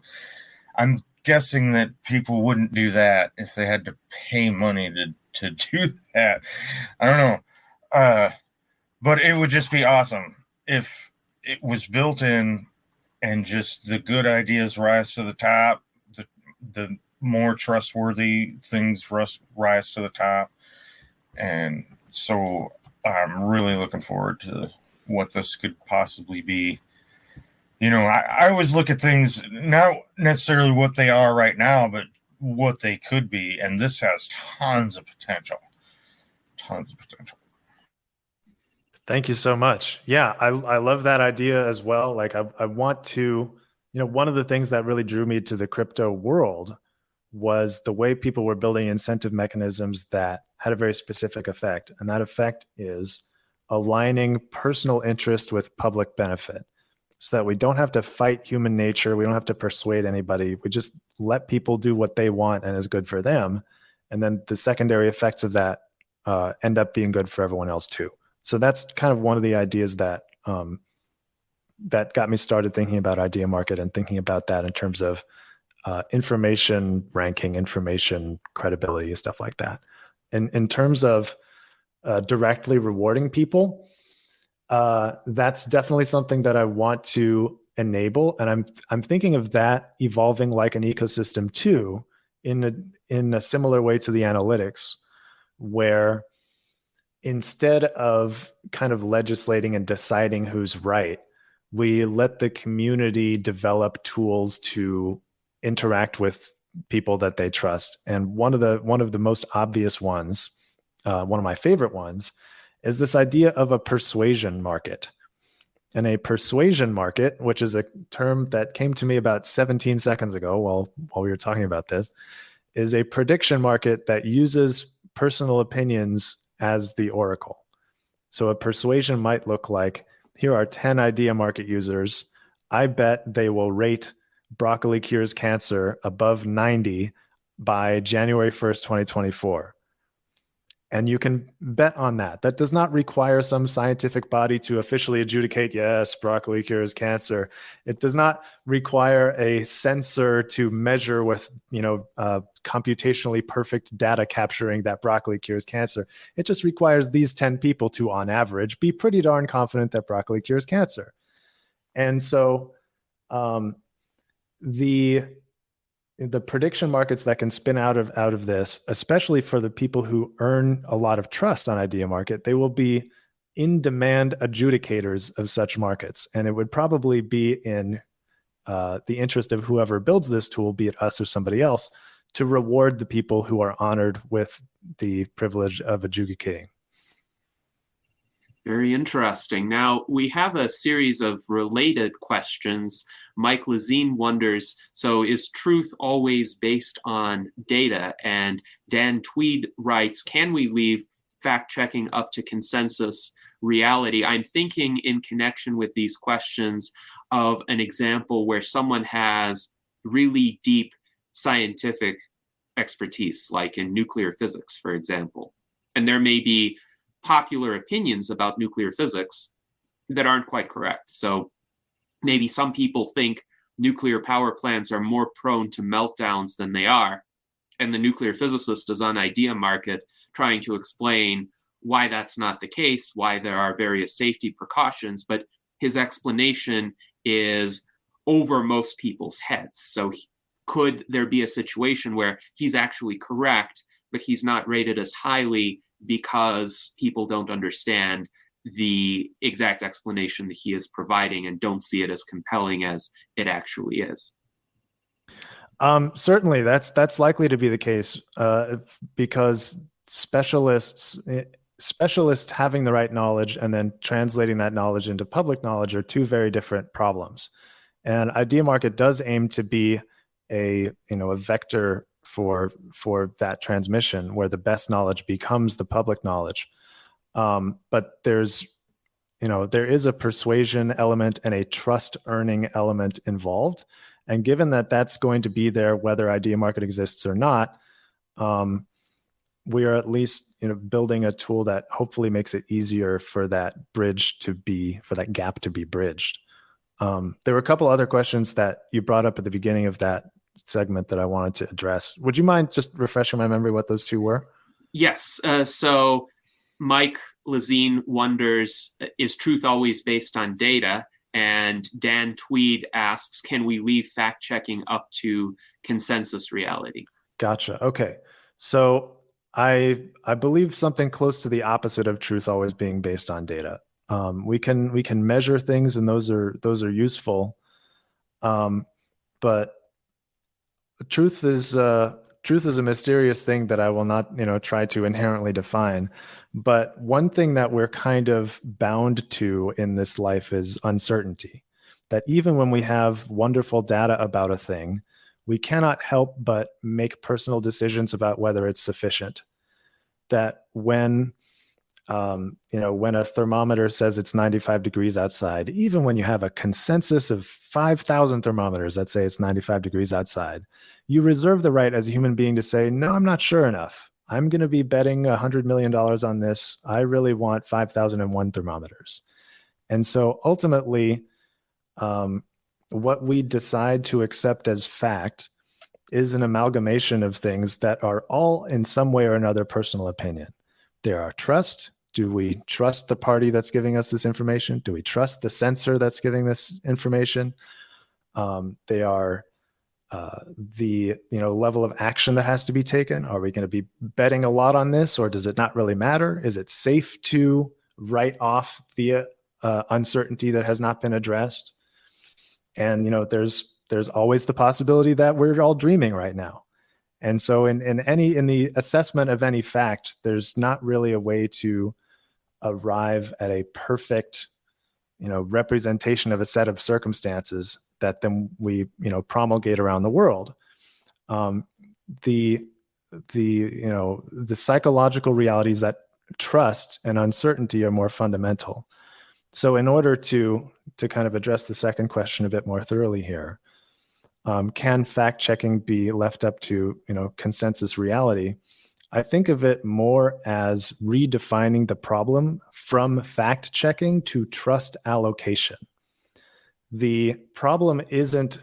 I'm guessing that people wouldn't do that if they had to pay money to do that. I don't know. But it would just be awesome if it was built in, and just the good ideas rise to the top. The more trustworthy things rise to the top. And so I'm really looking forward to what this could possibly be. I always look at things not necessarily what they are right now, but what they could be. And this has tons of potential. Thank you so much. Yeah, I love that idea as well. Like I want to, one of the things that really drew me to the crypto world was the way people were building incentive mechanisms that had a very specific effect. And that effect is aligning personal interest with public benefit, so that we don't have to fight human nature. We don't have to persuade anybody. We just let people do what they want and is good for them. And then the secondary effects of that end up being good for everyone else too. So that's kind of one of the ideas that that got me started thinking about idea market and thinking about that in terms of information ranking, information credibility, stuff like that. And in terms of directly rewarding people, that's definitely something that I want to enable, and I'm thinking of that evolving like an ecosystem too, in a similar way to the analytics, where instead of kind of legislating and deciding who's right, we let the community develop tools to interact with people that they trust. And one of the most obvious ones, one of my favorite ones, is this idea of a persuasion market. And a persuasion market, which is a term that came to me about 17 seconds ago while we were talking about this, is a prediction market that uses personal opinions as the oracle. So a persuasion might look like, here are 10 idea market users. I bet they will rate broccoli cures cancer above 90 by January 1st, 2024. And you can bet on that. That does not require some scientific body to officially adjudicate, yes, broccoli cures cancer. It does not require a sensor to measure with, computationally perfect data capturing that broccoli cures cancer. It just requires these 10 people to, on average, be pretty darn confident that broccoli cures cancer. And so the prediction markets that can spin out of this, especially for the people who earn a lot of trust on idea market, they will be in-demand adjudicators of such markets. And it would probably be in the interest of whoever builds this tool, be it us or somebody else, to reward the people who are honored with the privilege of adjudicating. Very interesting. Now, we have a series of related questions. Mike Lazine wonders, so is truth always based on data? And Dan Tweed writes, can we leave fact-checking up to consensus reality? I'm thinking in connection with these questions of an example where someone has really deep scientific expertise, like in nuclear physics, for example. And there may be popular opinions about nuclear physics that aren't quite correct. So maybe some people think nuclear power plants are more prone to meltdowns than they are. And the nuclear physicist is on idea market trying to explain why that's not the case, why there are various safety precautions, but his explanation is over most people's heads. So could there be a situation where he's actually correct, but he's not rated as highly because people don't understand the exact explanation that he is providing and don't see it as compelling as it actually is? Certainly, that's likely to be the case because specialists having the right knowledge and then translating that knowledge into public knowledge are two very different problems. And idea market does aim to be a vector for that transmission where the best knowledge becomes the public knowledge. But there is a persuasion element and a trust earning element involved. And given that that's going to be there, whether idea market exists or not, we are at least building a tool that hopefully makes it easier for that gap to be bridged. There were a couple other questions that you brought up at the beginning of that segment that I wanted to address. Would you mind just refreshing my memory what those two were? Yes. So Mike Lazine wonders, is truth always based on data? And Dan Tweed asks, can we leave fact-checking up to consensus reality? Gotcha. Okay. So I believe something close to the opposite of truth always being based on data. We can measure things, and those are useful. But truth is a mysterious thing that I will not try to inherently define. But one thing that we're kind of bound to in this life is uncertainty. That even when we have wonderful data about a thing, we cannot help but make personal decisions about whether it's sufficient. That when a thermometer says it's 95 degrees outside, even when you have a consensus of 5,000 thermometers that say it's 95 degrees outside, you reserve the right as a human being to say, no, I'm not sure enough. I'm going to be betting $100 million on this. I really want 5,001 thermometers. And so ultimately, what we decide to accept as fact is an amalgamation of things that are all in some way or another personal opinion. There are trust. Do we trust the party that's giving us this information? Do we trust the censor that's giving this information? They are the level of action that has to be taken. Are we going to be betting a lot on this, or does it not really matter? Is it safe to write off the uncertainty that has not been addressed? And there's always the possibility that we're all dreaming right now. And so in the assessment of any fact, there's not really a way to arrive at a perfect representation of a set of circumstances that then we promulgate around the world. The psychological realities that trust and uncertainty are more fundamental. So in order to kind of address the second question a bit more thoroughly here, can fact checking be left up to consensus reality? I think of it more as redefining the problem from fact checking to trust allocation. The problem isn't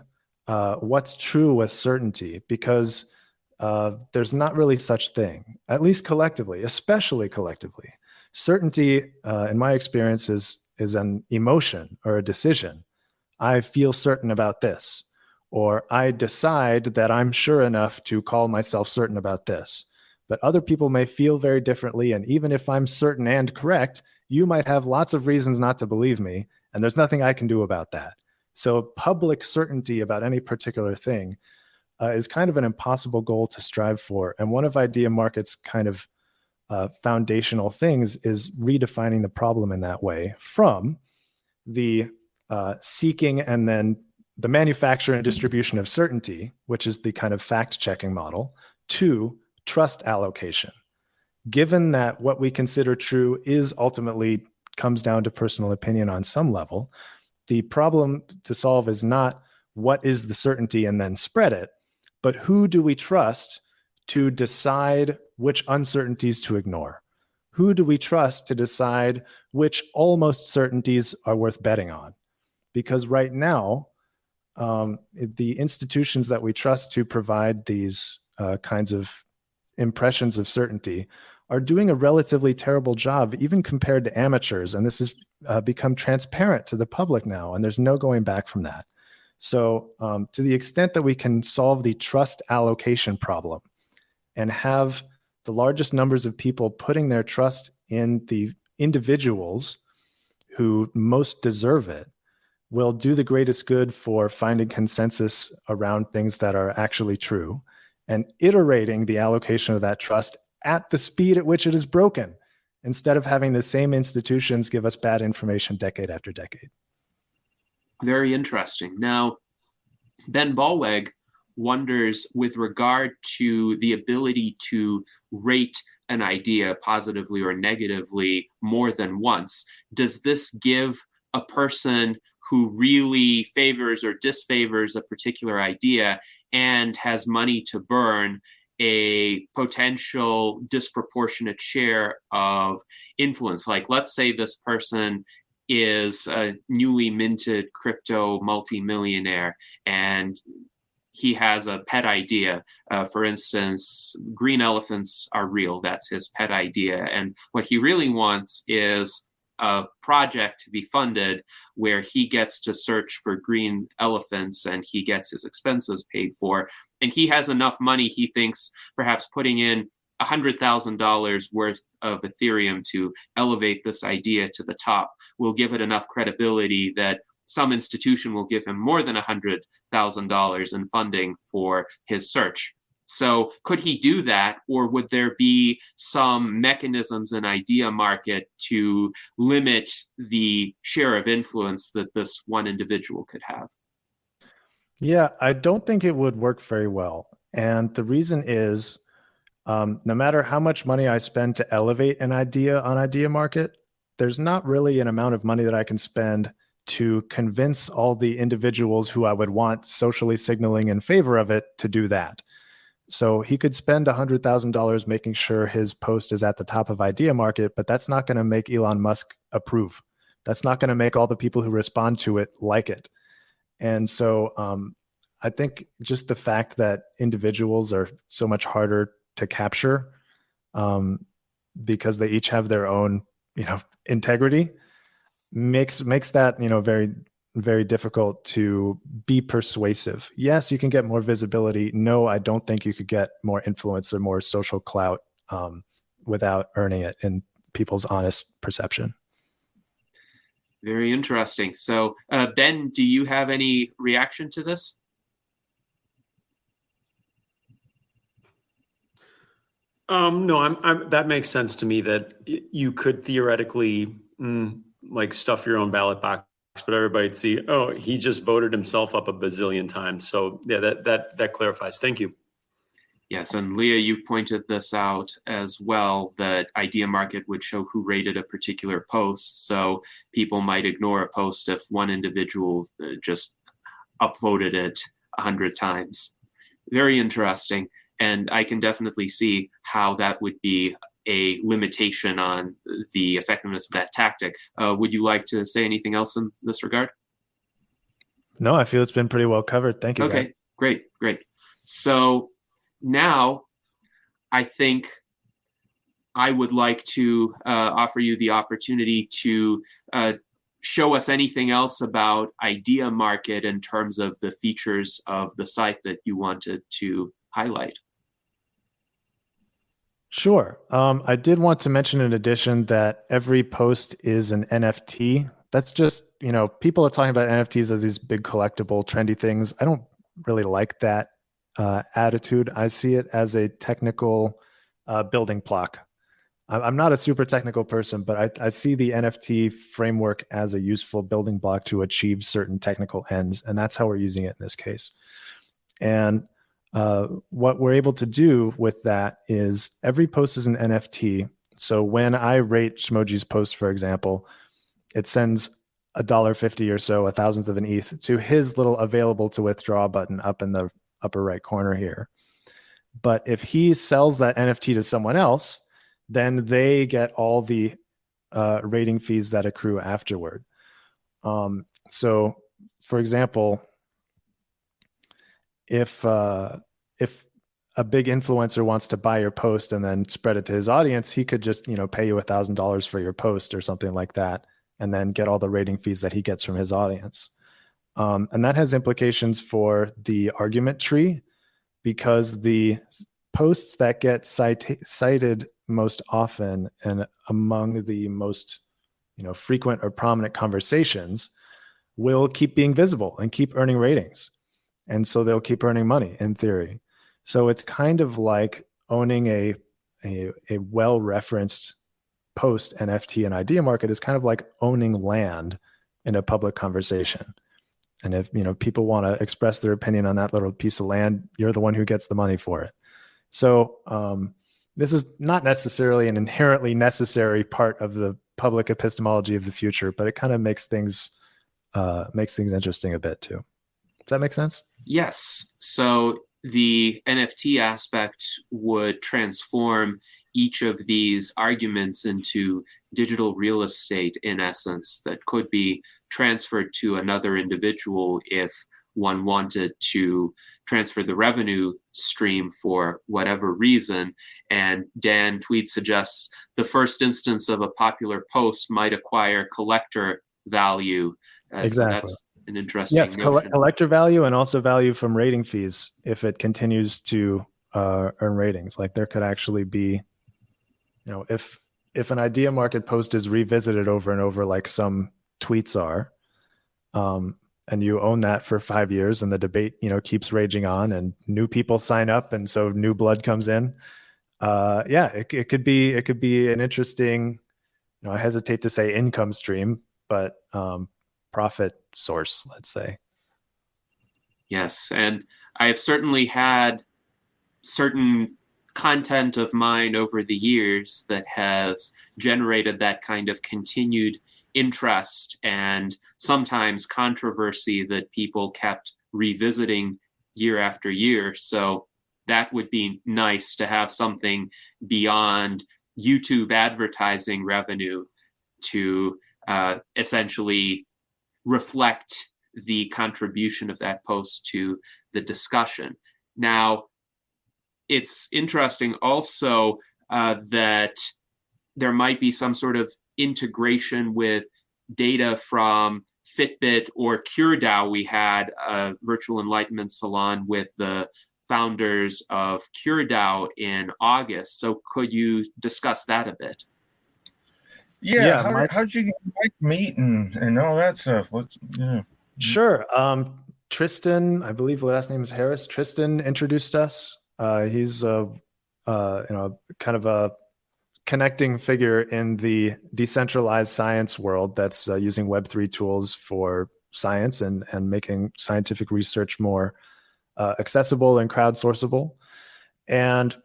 what's true with certainty, because there's not really such thing, at least collectively, especially collectively. Certainty, in my experience, is an emotion or a decision. I feel certain about this, or I decide that I'm sure enough to call myself certain about this. But other people may feel very differently, and even if I'm certain and correct, you might have lots of reasons not to believe me, and there's nothing I can do about that. So public certainty about any particular thing is kind of an impossible goal to strive for. And one of Idea Market's kind of foundational things is redefining the problem in that way, from the seeking and then the manufacture and distribution of certainty, which is the kind of fact-checking model, to trust allocation. Given that what we consider true is ultimately comes down to personal opinion on some level, the problem to solve is not what is the certainty and then spread it, but who do we trust to decide which uncertainties to ignore? Who do we trust to decide which almost certainties are worth betting on? Because right now, the institutions that we trust to provide these kinds of impressions of certainty are doing a relatively terrible job, even compared to amateurs. And this has become transparent to the public now, and there's no going back from that. So to the extent that we can solve the trust allocation problem and have the largest numbers of people putting their trust in the individuals who most deserve it, will do the greatest good for finding consensus around things that are actually true and iterating the allocation of that trust at the speed at which it is broken, instead of having the same institutions give us bad information decade after decade. Very interesting. Now, Ben Ballweg wonders, with regard to the ability to rate an idea positively or negatively more than once, does this give a person who really favors or disfavors a particular idea and has money to burn a potential disproportionate share of influence? Like, let's say this person is a newly minted crypto multimillionaire and he has a pet idea. For instance, green elephants are real. That's his pet idea. And what he really wants is a project to be funded where he gets to search for green elephants and he gets his expenses paid for. And he has enough money, he thinks, perhaps putting in $100,000 worth of Ethereum to elevate this idea to the top will give it enough credibility that some institution will give him more than $100,000 in funding for his search. So could he do that, or would there be some mechanisms in Idea Market to limit the share of influence that this one individual could have? Yeah, I don't think it would work very well. And the reason is, no matter how much money I spend to elevate an idea on Idea Market, there's not really an amount of money that I can spend to convince all the individuals who I would want socially signaling in favor of it to do that. So he could spend $100,000 making sure his post is at the top of Idea Market, but that's not going to make Elon Musk approve. That's not going to make all the people who respond to it like it. And so I think just the fact that individuals are so much harder to capture because they each have their own, integrity makes that, very, very difficult to be persuasive. Yes, you can get more visibility. No, I don't think you could get more influence or more social clout without earning it in people's honest perception. Very interesting. So, Ben, do you have any reaction to this? No, that makes sense to me that you could theoretically like stuff your own ballot box, but everybody'd see, oh, he just voted himself up a bazillion times. So yeah, that clarifies. Thank you. Yes, and Leah, you pointed this out as well, that Idea Market would show who rated a particular post. So people might ignore a post if one individual just upvoted it 100 times. Very interesting. And I can definitely see how that would be a limitation on the effectiveness of that tactic. Would you like to say anything else in this regard? No, I feel it's been pretty well covered. Thank you. Okay, guys. great. So now I think I would like to offer you the opportunity to show us anything else about Idea Market in terms of the features of the site that you wanted to highlight. Sure. I did want to mention in addition that every post is an NFT. That's just, people are talking about NFTs as these big collectible, trendy things. I don't really like that attitude. I see it as a technical building block. I'm not a super technical person, but I see the NFT framework as a useful building block to achieve certain technical ends. And that's how we're using it in this case. And what we're able to do with that is every post is an NFT. So when I rate Shmoji's post, for example, it sends $1.50 or so, a thousandth of an ETH, to his little available to withdraw button up in the upper right corner here. But if he sells that NFT to someone else, then they get all the rating fees that accrue afterward. So, for example, if a big influencer wants to buy your post and then spread it to his audience, he could just, pay you $1,000 for your post or something like that, and then get all the rating fees that he gets from his audience. And that has implications for the argument tree, because the posts that get cited most often and among the most, frequent or prominent conversations will keep being visible and keep earning ratings. And so they'll keep earning money in theory. So it's kind of like owning a well-referenced post NFT and Idea Market is kind of like owning land in a public conversation. And if, people want to express their opinion on that little piece of land, you're the one who gets the money for it. So this is not necessarily an inherently necessary part of the public epistemology of the future, but it kind of makes things interesting a bit too. Does that make sense? Yes. So the NFT aspect would transform each of these arguments into digital real estate, in essence, that could be transferred to another individual if one wanted to transfer the revenue stream for whatever reason. And Dan Tweed suggests the first instance of a popular post might acquire collector value. Exactly. So that's an interesting notion. Collector value, and also value from rating fees if it continues to earn ratings. Like there could actually be, if an Idea Market post is revisited over and over, like some tweets are, and you own that for 5 years, and the debate, keeps raging on, and new people sign up, and so new blood comes in. It could be an interesting, I hesitate to say income stream, but profit source, let's say. Yes, and I have certainly had certain content of mine over the years that has generated that kind of continued interest and sometimes controversy that people kept revisiting year after year. So that would be nice to have something beyond YouTube advertising revenue to essentially reflect the contribution of that post to the discussion. Now, it's interesting also that there might be some sort of integration with data from Fitbit or CureDAO. We had a virtual enlightenment salon with the founders of CureDAO in August. So could you discuss that a bit? Yeah, how'd you get meet and all that stuff? Sure. Tristan, I believe the last name is Harris. Tristan introduced us. He's kind of a connecting figure in the decentralized science world that's using Web3 tools for science and making scientific research more accessible and crowdsourceable. And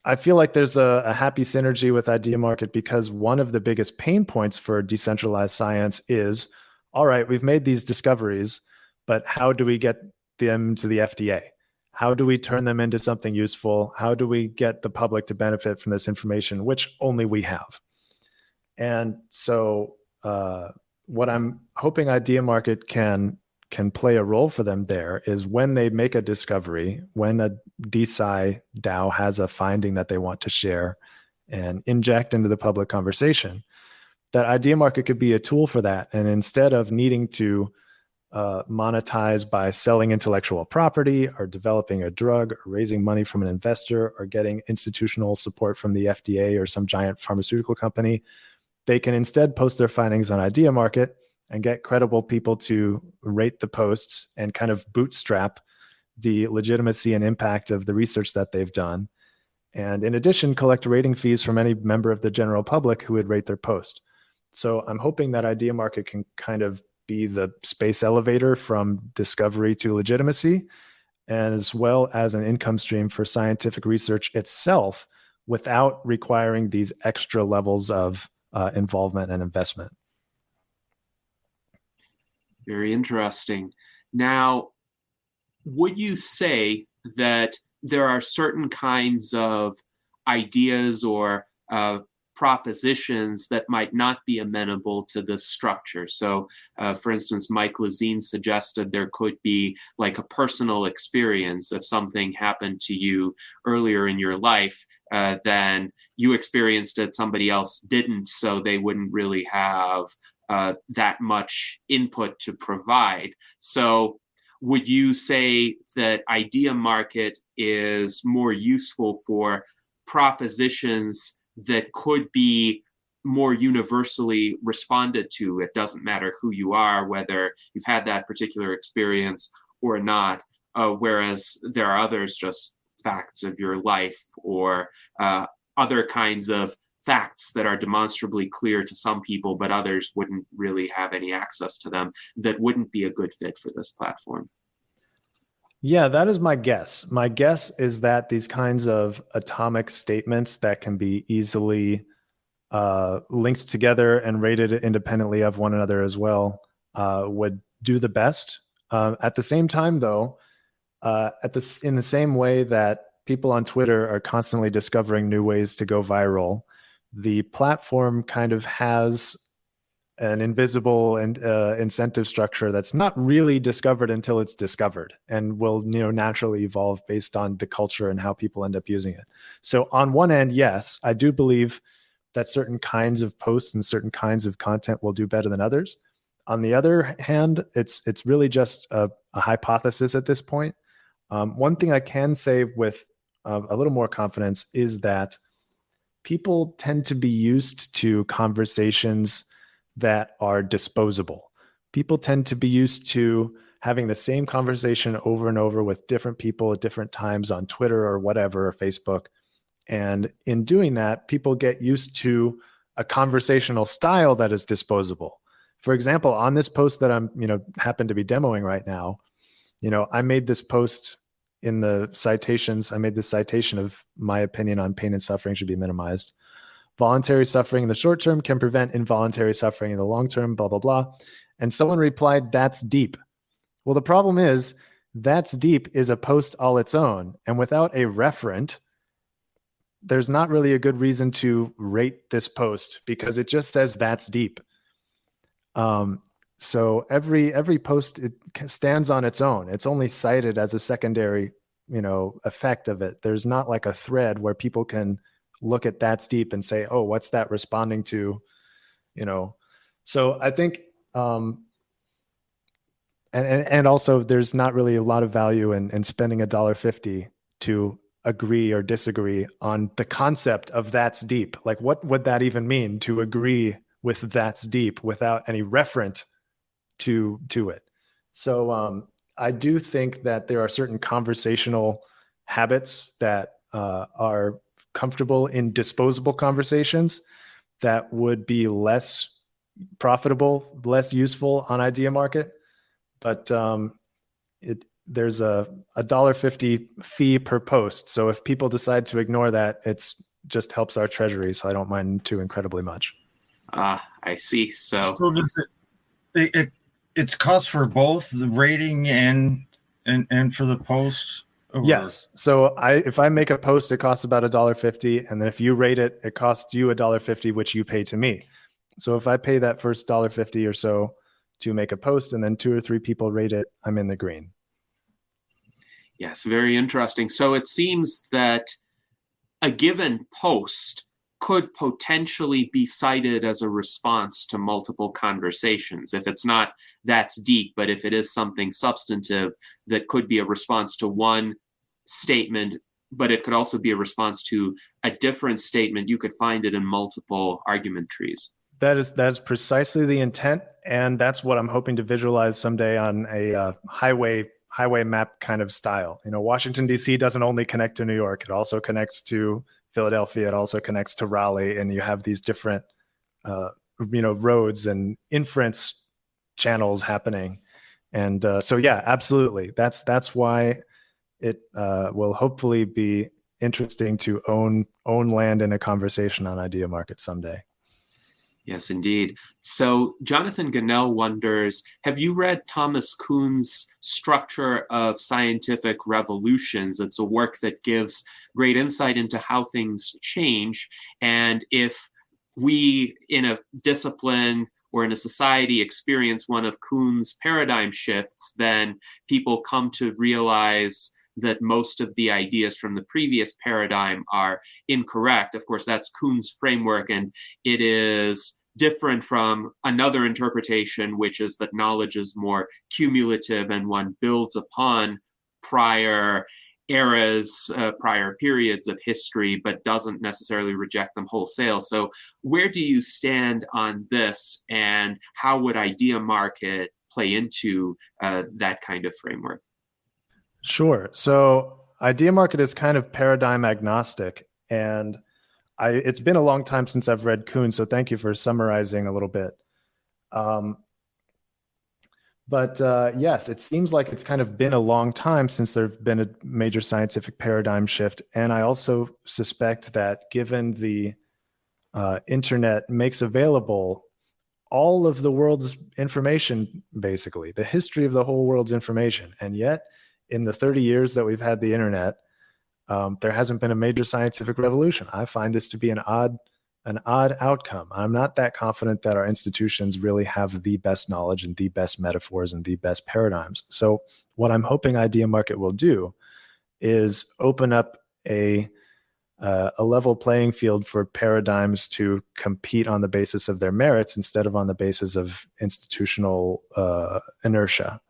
I feel like there's a happy synergy with Idea Market, because one of the biggest pain points for decentralized science is, all right, we've made these discoveries, but how do we get them to the FDA? How do we turn them into something useful? How do we get the public to benefit from this information, which only we have? And so what I'm hoping Idea Market can play a role for them there is when they make a discovery, when a DeSci DAO has a finding that they want to share and inject into the public conversation, that Idea Market could be a tool for that. And instead of needing to monetize by selling intellectual property or developing a drug or raising money from an investor or getting institutional support from the FDA or some giant pharmaceutical company, they can instead post their findings on Idea Market and get credible people to rate the posts and kind of bootstrap the legitimacy and impact of the research that they've done. And in addition, collect rating fees from any member of the general public who would rate their post. So I'm hoping that Idea Market can kind of be the space elevator from discovery to legitimacy, as well as an income stream for scientific research itself without requiring these extra levels of involvement and investment. Very interesting. Now, would you say that there are certain kinds of ideas or propositions that might not be amenable to this structure? So, for instance, Mike Lezine suggested there could be like a personal experience. If something happened to you earlier in your life, then you experienced it, somebody else didn't, so they wouldn't really have that much input to provide. So would you say that Idea Market is more useful for propositions that could be more universally responded to? It doesn't matter who you are, whether you've had that particular experience or not, whereas there are others, just facts of your life or other kinds of facts that are demonstrably clear to some people, but others wouldn't really have any access to them, that wouldn't be a good fit for this platform. Yeah, that is my guess. My guess is that these kinds of atomic statements that can be easily linked together and rated independently of one another as well would do the best. At the same time, though, in the same way that people on Twitter are constantly discovering new ways to go viral, the platform kind of has an invisible and incentive structure that's not really discovered until it's discovered, and will naturally evolve based on the culture and how people end up using it. So on one end, yes, I do believe that certain kinds of posts and certain kinds of content will do better than others. On the other hand, it's really just a hypothesis at this point. One thing I can say with a little more confidence is that people tend to be used to conversations that are disposable. People tend to be used to having the same conversation over and over with different people at different times on Twitter or whatever, or Facebook. And in doing that, people get used to a conversational style that is disposable. For example, on this post that I'm, happen to be demoing right now, I made this post in the citations. I made this citation of my opinion on pain and suffering should be minimized. Voluntary suffering in the short term can prevent involuntary suffering in the long term, blah, blah, blah. And someone replied, "That's deep." Well, the problem is, "That's deep" is a post all its own. And without a referent, there's not really a good reason to rate this post because it just says "that's deep." So every post, it stands on its own. It's only cited as a secondary, effect of it. There's not like a thread where people can look at That's Deep and say, oh, what's that responding to? So I think, and also there's not really a lot of value in spending $1.50 to agree or disagree on the concept of That's Deep. Like, what would that even mean, to agree with That's Deep without any referent to it? So I do think that there are certain conversational habits that are comfortable in disposable conversations that would be less profitable, less useful on Idea Market. But there's a $1.50 fee per post. So if people decide to ignore that, it's just helps our treasury. So I don't mind too incredibly much. I see. So does it's cost for both the rating and for the post? Or? Yes. So if I make a post, it costs about $1.50, and then if you rate it, it costs you $1.50, which you pay to me. So if I pay that first $1.50 or so to make a post, and then 2 or 3 people rate it, I'm in the green. Yes, very interesting. So it seems that a given post could potentially be cited as a response to multiple conversations. If it's not That's Deep, but if it is something substantive that could be a response to one statement, but it could also be a response to a different statement, you could find it in multiple argument trees. That's precisely the intent, and that's what I'm hoping to visualize someday on a highway map kind of style. Washington, D.C. doesn't only connect to New York. It also connects to Philadelphia. It also connects to Raleigh. And you have these different, roads and inference channels happening. And so, yeah, absolutely. That's why it will hopefully be interesting to own land in a conversation on Idea Market someday. Yes, indeed. So Jonathan Gannell wonders, have you read Thomas Kuhn's Structure of Scientific Revolutions? It's a work that gives great insight into how things change. And if we in a discipline or in a society experience one of Kuhn's paradigm shifts, then people come to realize that most of the ideas from the previous paradigm are incorrect. Of course, that's Kuhn's framework, and it is different from another interpretation, which is that knowledge is more cumulative and one builds upon prior eras, prior periods of history, but doesn't necessarily reject them wholesale. So where do you stand on this, and how would Idea Market play into that kind of framework? Sure. So Idea Market is kind of paradigm agnostic, and it's been a long time since I've read Kuhn, so thank you for summarizing a little bit. But yes, it seems like it's kind of been a long time since there's been a major scientific paradigm shift. And I also suspect that given the internet makes available all of the world's information, basically, the history of the whole world's information, and yet in the 30 years that we've had the internet, there hasn't been a major scientific revolution. I find this to be an odd outcome. I'm not that confident that our institutions really have the best knowledge and the best metaphors and the best paradigms. So what I'm hoping Idea Market will do is open up a level playing field for paradigms to compete on the basis of their merits instead of on the basis of institutional inertia.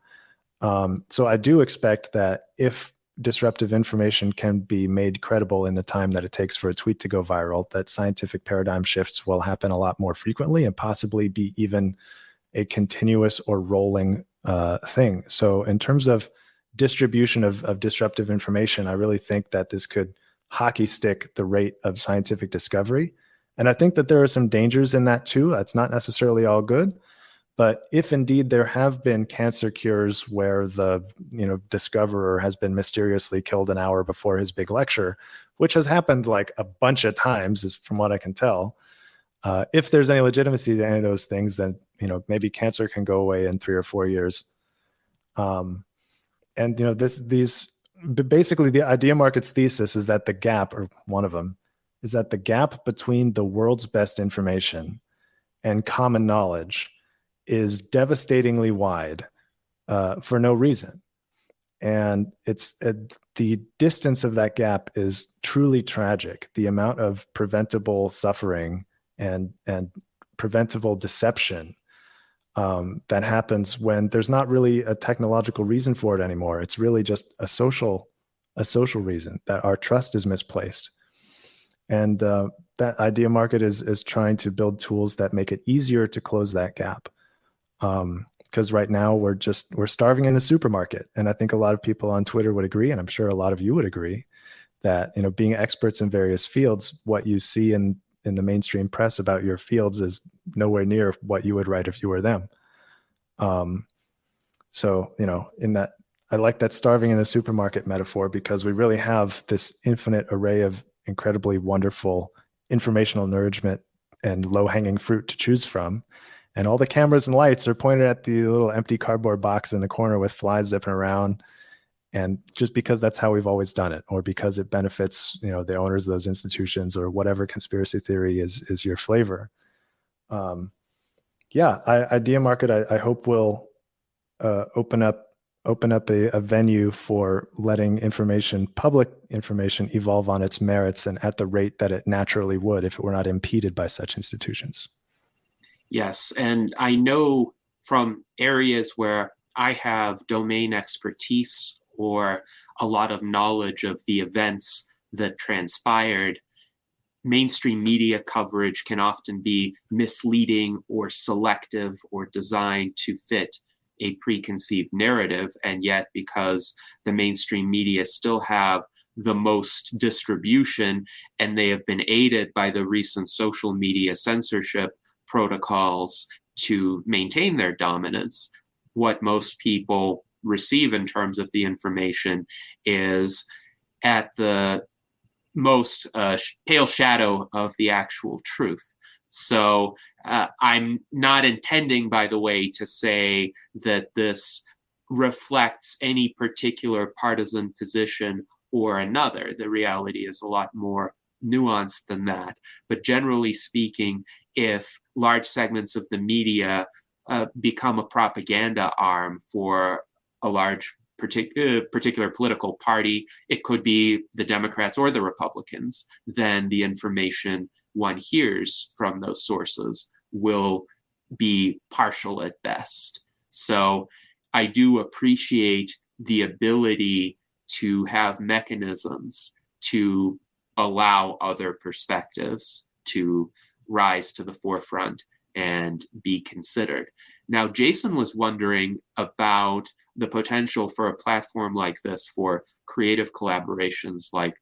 So I do expect that if disruptive information can be made credible in the time that it takes for a tweet to go viral, that scientific paradigm shifts will happen a lot more frequently and possibly be even a continuous or rolling thing. So in terms of distribution of disruptive information, I really think that this could hockey stick the rate of scientific discovery. And I think that there are some dangers in that too. That's not necessarily all good. But if indeed there have been cancer cures where the discoverer has been mysteriously killed an hour before his big lecture, which has happened like a bunch of times, is from what I can tell, if there's any legitimacy to any of those things, then maybe cancer can go away in 3 or 4 years. And basically the Idea Market's thesis is that the gap, or one of them, is that the gap between the world's best information and common knowledge is devastatingly wide for no reason. And the distance of that gap is truly tragic. The amount of preventable suffering and preventable deception that happens when there's not really a technological reason for it anymore. It's really just a social reason that our trust is misplaced. And that Idea Market is trying to build tools that make it easier to close that gap. Because right now we're starving in the supermarket. And I think a lot of people on Twitter would agree, and I'm sure a lot of you would agree, that, you know, being experts in various fields, what you see in the mainstream press about your fields is nowhere near what you would write if you were them. So, you know, in that, I like that starving in the supermarket metaphor, because we really have this infinite array of incredibly wonderful informational nourishment and low-hanging fruit to choose from. And all the cameras and lights are pointed at the little empty cardboard box in the corner with flies zipping around. And just because that's how we've always done it, or because it benefits, you know, the owners of those institutions, or whatever conspiracy theory is your flavor. Idea Market, I hope will open up a venue for letting public information evolve on its merits and at the rate that it naturally would if it were not impeded by such institutions. Yes, and I know from areas where I have domain expertise or a lot of knowledge of the events that transpired, mainstream media coverage can often be misleading or selective or designed to fit a preconceived narrative. And yet, because the mainstream media still have the most distribution, and they have been aided by the recent social media censorship protocols to maintain their dominance, what most people receive in terms of the information is at the most pale shadow of the actual truth. So I'm not intending, by the way, to say that this reflects any particular partisan position or another. The reality is a lot more nuanced than that. But generally speaking, if large segments of the media become a propaganda arm for a large particular political party, it could be the Democrats or the Republicans, then the information one hears from those sources will be partial at best. So I do appreciate the ability to have mechanisms to allow other perspectives to rise to the forefront and be considered. Now, Jason was wondering about the potential for a platform like this for creative collaborations, like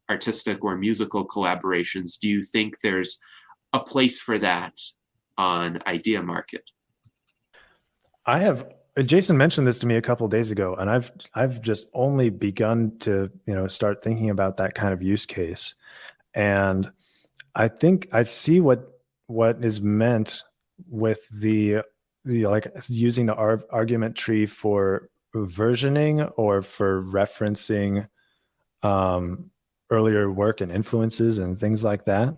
artistic or musical collaborations. Do you think there's a place for that on Idea Market? Jason mentioned this to me a couple of days ago, and I've just only begun to, you know, start thinking about that kind of use case. And I think I see what is meant with the like using the argument tree for versioning or for referencing earlier work and influences and things like that.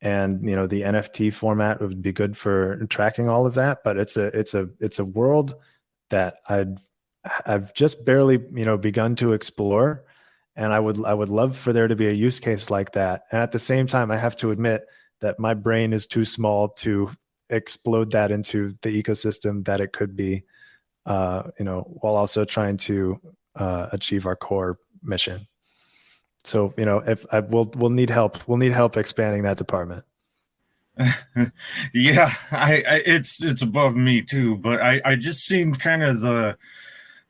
And, you know, the NFT format would be good for tracking all of that. But it's a world that I've just barely, you know, begun to explore. And I would love for there to be a use case like that. And at the same time, I have to admit that my brain is too small to explode that into the ecosystem that it could be, you know, while also trying to achieve our core mission. So, you know, we'll need help. We'll need help expanding that department. Yeah, it's above me too, but I just seemed kind of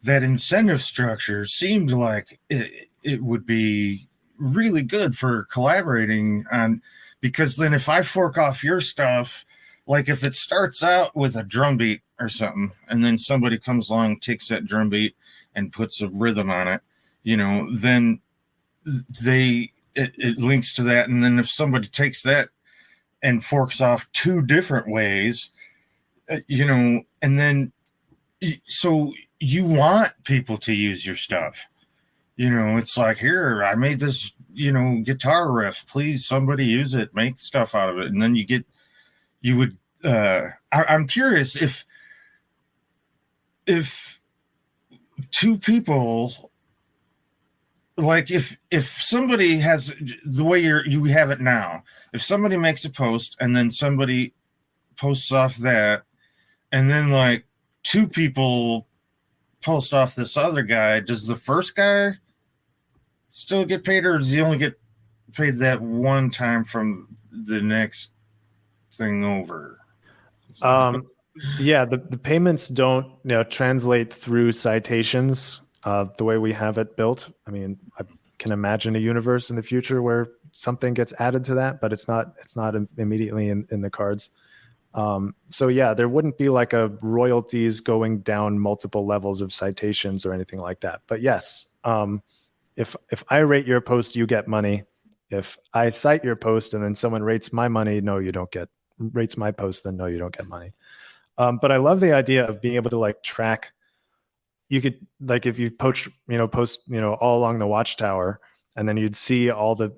that incentive structure seemed like it would be really good for collaborating on, because then if I fork off your stuff, like if it starts out with a drum beat or something, and then somebody comes along, takes that drum beat and puts a rhythm on it, you know, then it links to that. And then if somebody takes that and forks off two different ways, you know, and then so you want people to use your stuff. You know, it's like, here, I made this, you know, guitar riff. Please, somebody use it, make stuff out of it. And then I'm curious if two people, like if somebody has the way you have it now, if somebody makes a post and then somebody posts off that, and then like two people post off this other guy, does the first guy still get paid, or does he only get paid that one time from the next thing over? Yeah, the payments don't translate through citations the way we have it built. I mean, I can imagine a universe in the future where something gets added to that, but it's not immediately in the cards. So yeah, there wouldn't be like a royalties going down multiple levels of citations or anything like that. But yes, if I rate your post, you get money. If I cite your post and then someone rates my money, no, you don't get rates my post, then no, you don't get money. But I love the idea of being able to like track. You could like if you post all along the Watchtower, and then you'd see all the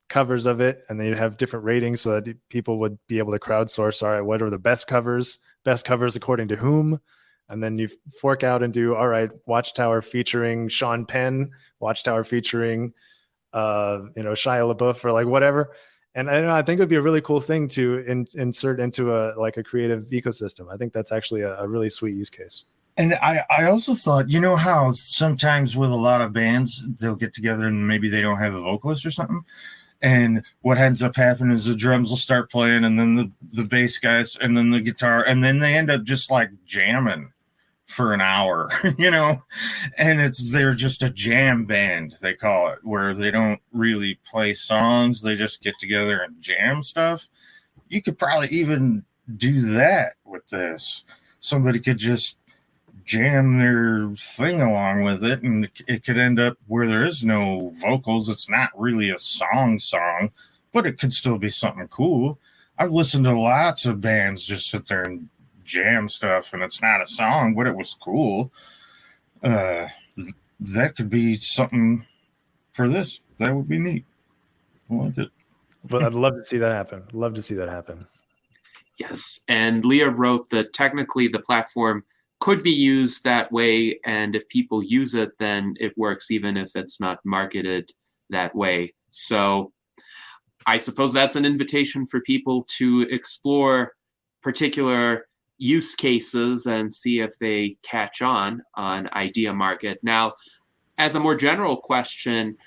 covers of it, and then you'd have different ratings so that people would be able to crowdsource. All right, what are the best covers according to whom? And then you fork out and do all right, Watchtower featuring Sean Penn, Watchtower featuring Shia LaBeouf, or like whatever. And I think it would be a really cool thing to insert into a creative ecosystem. I think that's actually a really sweet use case. And I also thought, you know how sometimes with a lot of bands, they'll get together and maybe they don't have a vocalist or something. And what ends up happening is the drums will start playing, and then the bass guys, and then the guitar, and then they end up just like jamming for an hour, and they're just a jam band, they call it, where they don't really play songs. They just get together and jam stuff. You could probably even do that with this. Somebody could just jam their thing along with it, and it could end up where there is no vocals. It's not really a song, but it could still be something cool. I've listened to lots of bands just sit there and jam stuff, and it's not a song, but it was cool. That could be something for this. That would be neat. I like it. But I'd love to see that happen. Yes, and Leah wrote that technically the platform could be used that way, and if people use it, then it works even if it's not marketed that way. So I suppose that's an invitation for people to explore particular use cases and see if they catch on Idea Market. Now, as a more general question,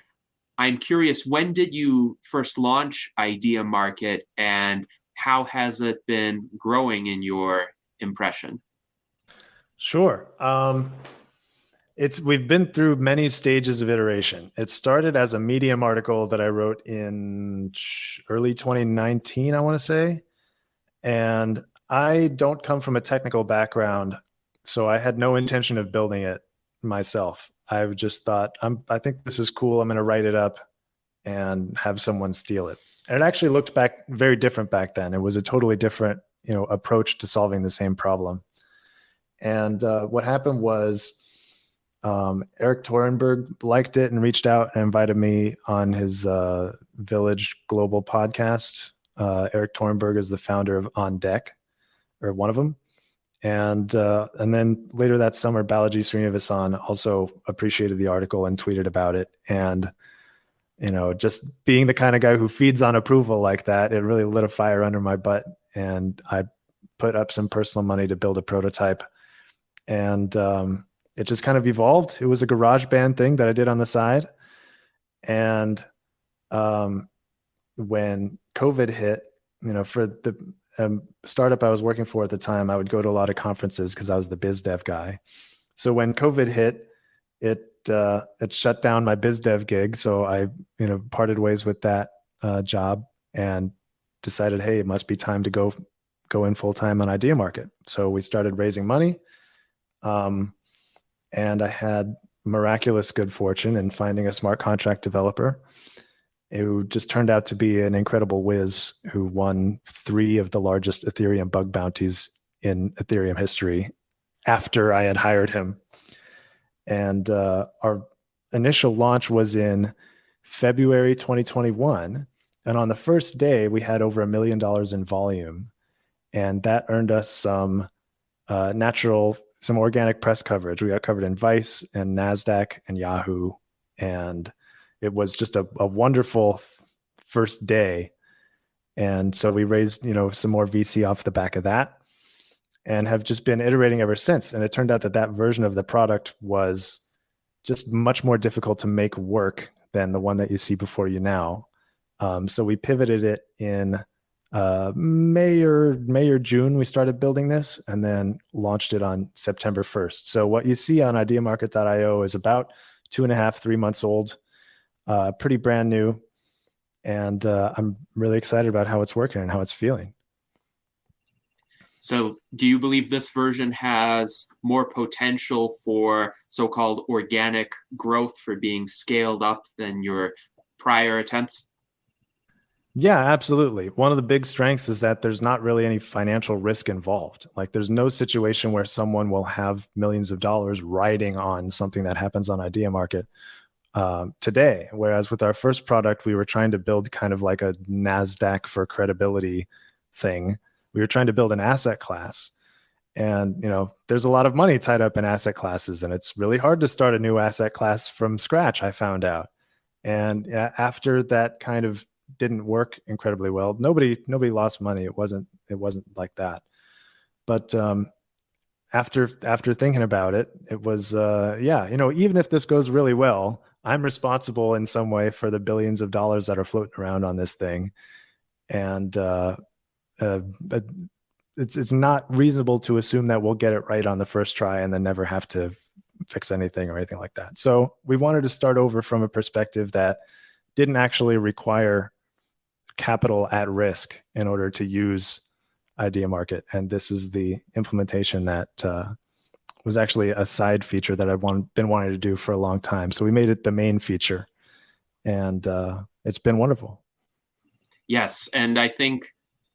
I'm curious, when did you first launch Idea Market, and how has it been growing in your impression? Sure. We've been through many stages of iteration. It started as a Medium article that I wrote in early 2019, I want to say. And I don't come from a technical background, so I had no intention of building it myself. I just thought, I think this is cool. I'm going to write it up and have someone steal it. And it actually looked very different back then. It was a totally different, approach to solving the same problem. And what happened was Eric Torenberg liked it and reached out and invited me on his Village Global podcast. Eric Torenberg is the founder of On Deck, or one of them. And then later that summer, Balaji Srinivasan also appreciated the article and tweeted about it. And, just being the kind of guy who feeds on approval like that, it really lit a fire under my butt. And I put up some personal money to build a prototype. And it just kind of evolved. It was a GarageBand thing that I did on the side. And when COVID hit, for the startup I was working for at the time, I would go to a lot of conferences because I was the biz dev guy. So when COVID hit, it shut down my biz dev gig. So I, parted ways with that job and decided, hey, it must be time to go in full time on Idea Market. So we started raising money. And I had miraculous good fortune in finding a smart contract developer who just turned out to be an incredible whiz who won 3 of the largest Ethereum bug bounties in Ethereum history after I had hired him. And our initial launch was in February 2021. And on the first day, we had over $1 million in volume. And that earned us some natural some organic press coverage. We got covered in Vice and NASDAQ and Yahoo. And it was just a wonderful first day. And so we raised, some more VC off the back of that and have just been iterating ever since. And it turned out that version of the product was just much more difficult to make work than the one that you see before you now. So we pivoted it in May or June. We started building this and then launched it on September 1st. So what you see on ideamarket.io is about 2.5, 3 months old, pretty brand new. And I'm really excited about how it's working and how it's feeling. So do you believe this version has more potential for so-called organic growth, for being scaled up than your prior attempts? Yeah, absolutely. One of the big strengths is that there's not really any financial risk involved. Like there's no situation where someone will have millions of dollars riding on something that happens on Idea Market today. Whereas with our first product, we were trying to build kind of like a NASDAQ for credibility thing. We were trying to build an asset class. And, there's a lot of money tied up in asset classes, and it's really hard to start a new asset class from scratch, I found out. And after that kind of didn't work incredibly well, nobody lost money. It wasn't like that. But after thinking about it, it was, even if this goes really well, I'm responsible in some way for the billions of dollars that are floating around on this thing. And it's not reasonable to assume that we'll get it right on the first try and then never have to fix anything or anything like that. So we wanted to start over from a perspective that didn't actually require capital at risk in order to use Idea Market. And this is the implementation that was actually a side feature that I've been wanting to do for a long time. So we made it the main feature, and it's been wonderful. Yes, and I think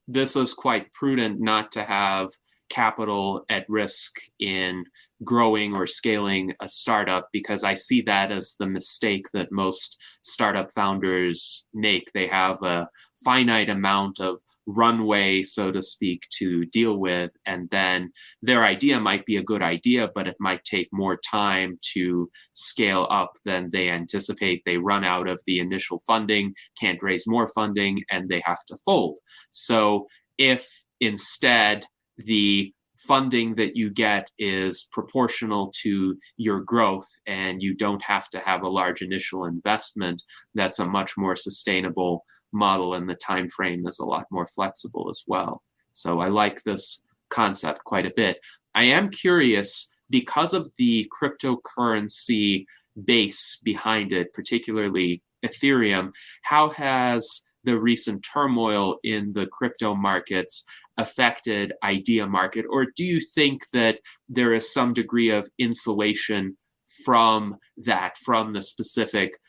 this is quite prudent not to have capital at risk in growing or scaling a startup, because I see that as the mistake that most startup founders make. They have a finite amount of runway, so to speak, to deal with, and then their idea might be a good idea, but it might take more time to scale up than they anticipate. They run out of the initial funding, can't raise more funding, and they have to fold. So if instead the funding that you get is proportional to your growth and you don't have to have a large initial investment, that's a much more sustainable model, and the time frame is a lot more flexible as well. So I like this concept quite a bit. I am curious, because of the cryptocurrency base behind it, particularly Ethereum, how has the recent turmoil in the crypto markets affected Idea Market? Or do you think that there is some degree of insulation from the specific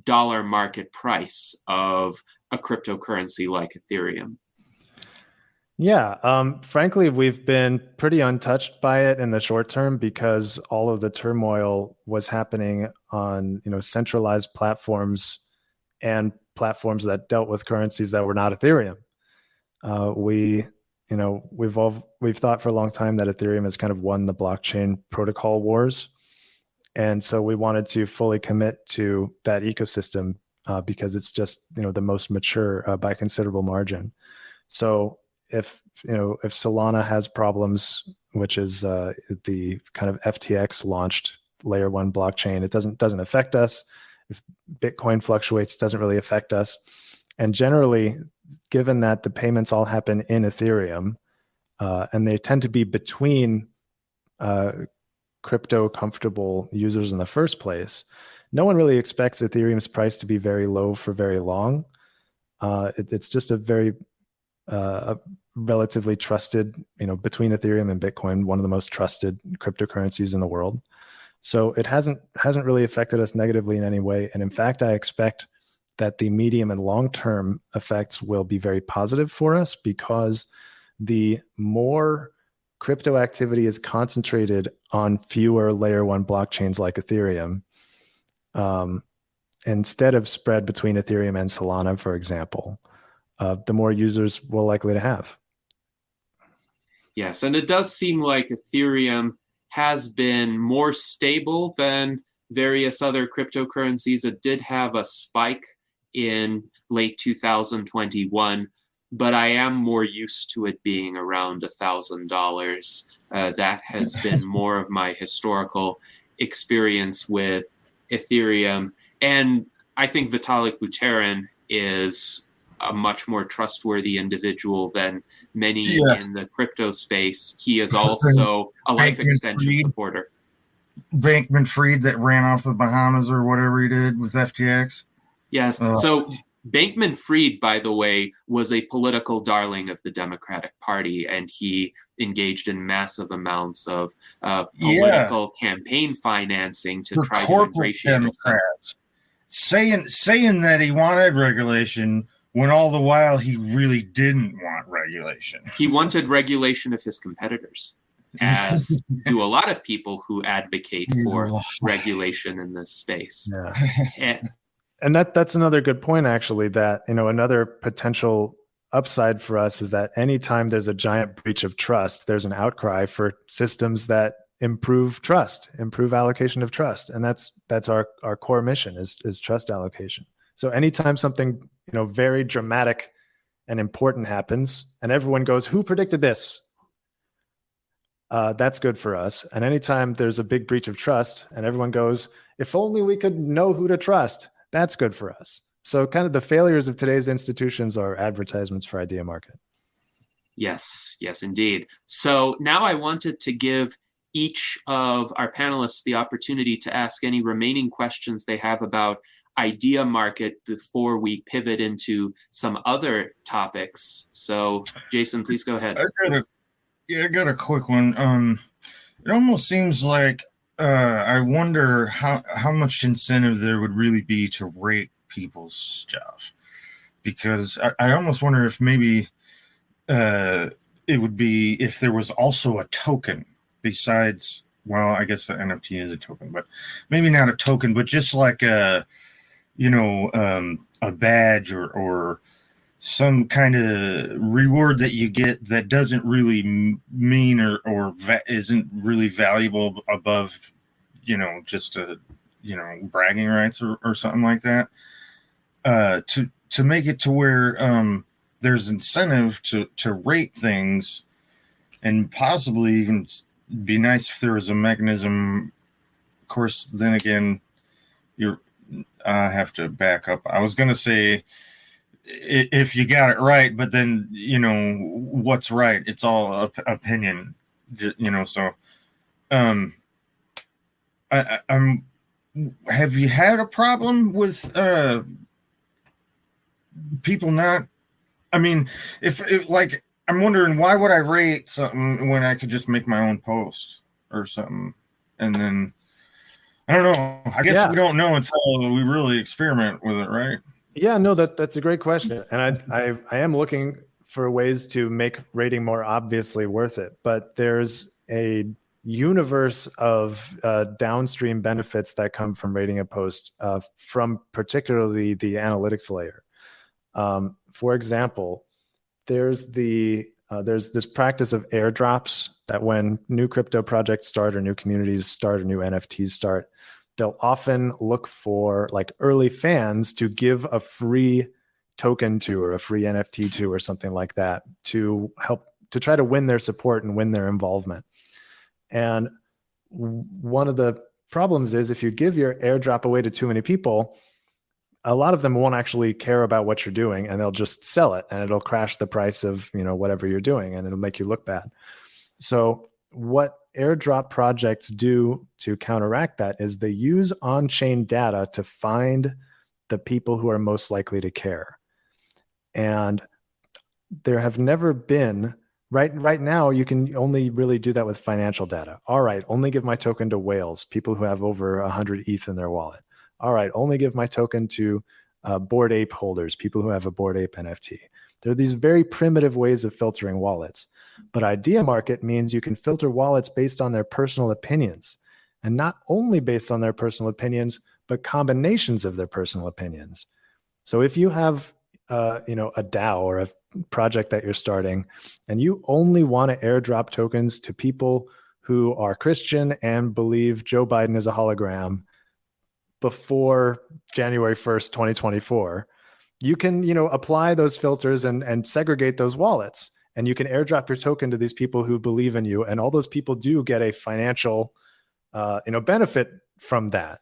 dollar market price of a cryptocurrency like Ethereum? Yeah, frankly, we've been pretty untouched by it in the short term because all of the turmoil was happening on, centralized platforms and platforms that dealt with currencies that were not Ethereum. We've thought for a long time that Ethereum has kind of won the blockchain protocol wars. And so we wanted to fully commit to that ecosystem because it's just, the most mature by a considerable margin. So if Solana has problems, which is the kind of FTX launched layer 1 blockchain, it doesn't affect us. If Bitcoin fluctuates, it doesn't really affect us. And generally, given that the payments all happen in Ethereum, and they tend to be between crypto comfortable users in the first place, no one really expects Ethereum's price to be very low for very long. It's just a relatively trusted, between Ethereum and Bitcoin, one of the most trusted cryptocurrencies in the world. So it hasn't really affected us negatively in any way. And in fact, I expect that the medium and long-term effects will be very positive for us, because the more crypto activity is concentrated on fewer layer 1 blockchains like Ethereum, instead of spread between Ethereum and Solana, for example, the more users we're likely to have. Yes, and it does seem like Ethereum has been more stable than various other cryptocurrencies. It did have a spike in late 2021, but I am more used to it being around $1,000. That has been more of my historical experience with Ethereum. And I think Vitalik Buterin is a much more trustworthy individual than many in the crypto space. He is also a life extension supporter. Bankman-Fried that ran off the Bahamas or whatever he did with FTX. Yes. So Bankman-Fried, by the way, was a political darling of the Democratic Party, and he engaged in massive amounts of political campaign financing to try to ingratiate himself. Saying that he wanted regulation when all the while he really didn't want regulation. He wanted regulation of his competitors, as do a lot of people who advocate for regulation in this space. Yeah. And that's another good point, actually, that, another potential upside for us is that anytime there's a giant breach of trust, there's an outcry for systems that improve trust, improve allocation of trust. And that's our core mission is trust allocation. So anytime something, very dramatic and important happens and everyone goes, who predicted this? That's good for us. And anytime there's a big breach of trust and everyone goes, if only we could know who to trust, that's good for us. So kind of the failures of today's institutions are advertisements for Idea Market. Yes, indeed. So now I wanted to give each of our panelists the opportunity to ask any remaining questions they have about Idea Market before we pivot into some other topics. So Jason, please go ahead. I got a quick one. It almost seems like I wonder how much incentive there would really be to rate people's stuff, because I almost wonder if maybe it would be if there was also a token besides. Well, I guess the NFT is a token, but maybe not a token, but just like a badge or some kind of reward that you get that doesn't really mean or isn't really valuable above, just bragging rights or something like that. To make it to where there's incentive to rate things, and possibly even be nice if there was a mechanism. Of course, then again, I have to back up. I was going to say, if you got it right, but then what's right? It's all opinion, So, have you had a problem with people not? I mean, if like, I'm wondering, why would I rate something when I could just make my own post or something, and then I don't know. I guess we don't know until we really experiment with it, right? Yeah, no, that's a great question. And I am looking for ways to make rating more obviously worth it. But there's a universe of downstream benefits that come from rating a post from particularly the analytics layer. For example, there's this practice of airdrops that when new crypto projects start or new communities start or new NFTs start, they'll often look for like early fans to give a free token to or a free NFT to or something like that to help to try to win their support and win their involvement. And one of the problems is if you give your airdrop away to too many people, a lot of them won't actually care about what you're doing and they'll just sell it and it'll crash the price of, whatever you're doing and it'll make you look bad. So what airdrop projects do to counteract that is they use on-chain data to find the people who are most likely to care. And there have never been, right now, you can only really do that with financial data. All right, only give my token to whales, people who have over 100 ETH in their wallet. All right, only give my token to Bored Ape holders, people who have a Bored Ape NFT. There are these very primitive ways of filtering wallets. But Idea Market means you can filter wallets based on their personal opinions, and not only based on their personal opinions, but combinations of their personal opinions. So if you have, a DAO or a project that you're starting, and you only want to airdrop tokens to people who are Christian and believe Joe Biden is a hologram before January 1st, 2024, you can, apply those filters and segregate those wallets. And you can airdrop your token to these people who believe in you. And all those people do get a financial, benefit from that,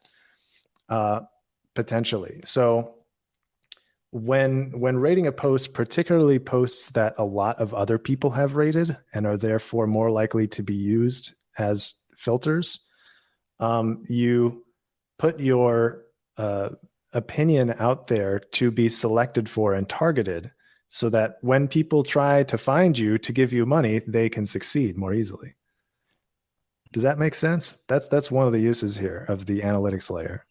potentially. So when rating a post, particularly posts that a lot of other people have rated and are therefore more likely to be used as filters, you put your opinion out there to be selected for and targeted, so that when people try to find you to give you money, they can succeed more easily. Does that make sense? That's one of the uses here of the analytics layer.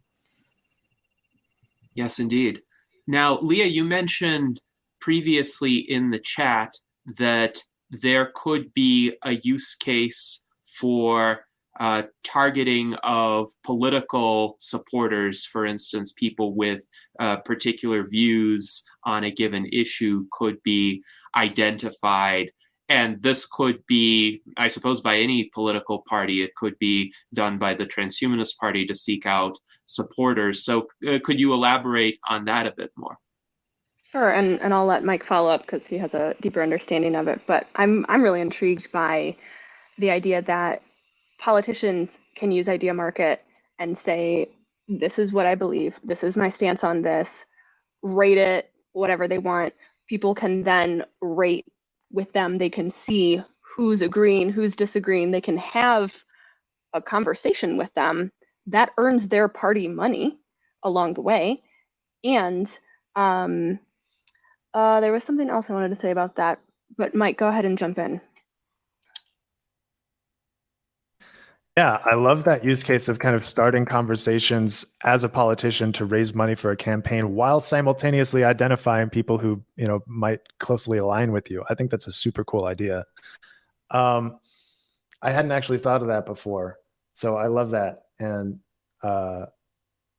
Yes, indeed. Now, Leah, you mentioned previously in the chat that there could be a use case for targeting of political supporters. For instance, people with particular views on a given issue could be identified. And this could be, I suppose, by any political party. It could be done by the Transhumanist Party to seek out supporters. So could you elaborate on that a bit more? Sure, and I'll let Mike follow up because he has a deeper understanding of it. But I'm really intrigued by the idea that politicians can use Idea Market and say, this is what I believe, this is my stance on this, rate it whatever they want. People can then rate with them. They can see who's agreeing, who's disagreeing. They can have a conversation with them that earns their party money along the way. And there was something else I wanted to say about that, but Mike, go ahead and jump in. Yeah, I love that use case of kind of starting conversations as a politician to raise money for a campaign while simultaneously identifying people who, might closely align with you. I think that's a super cool idea. I hadn't actually thought of that before, so I love that. And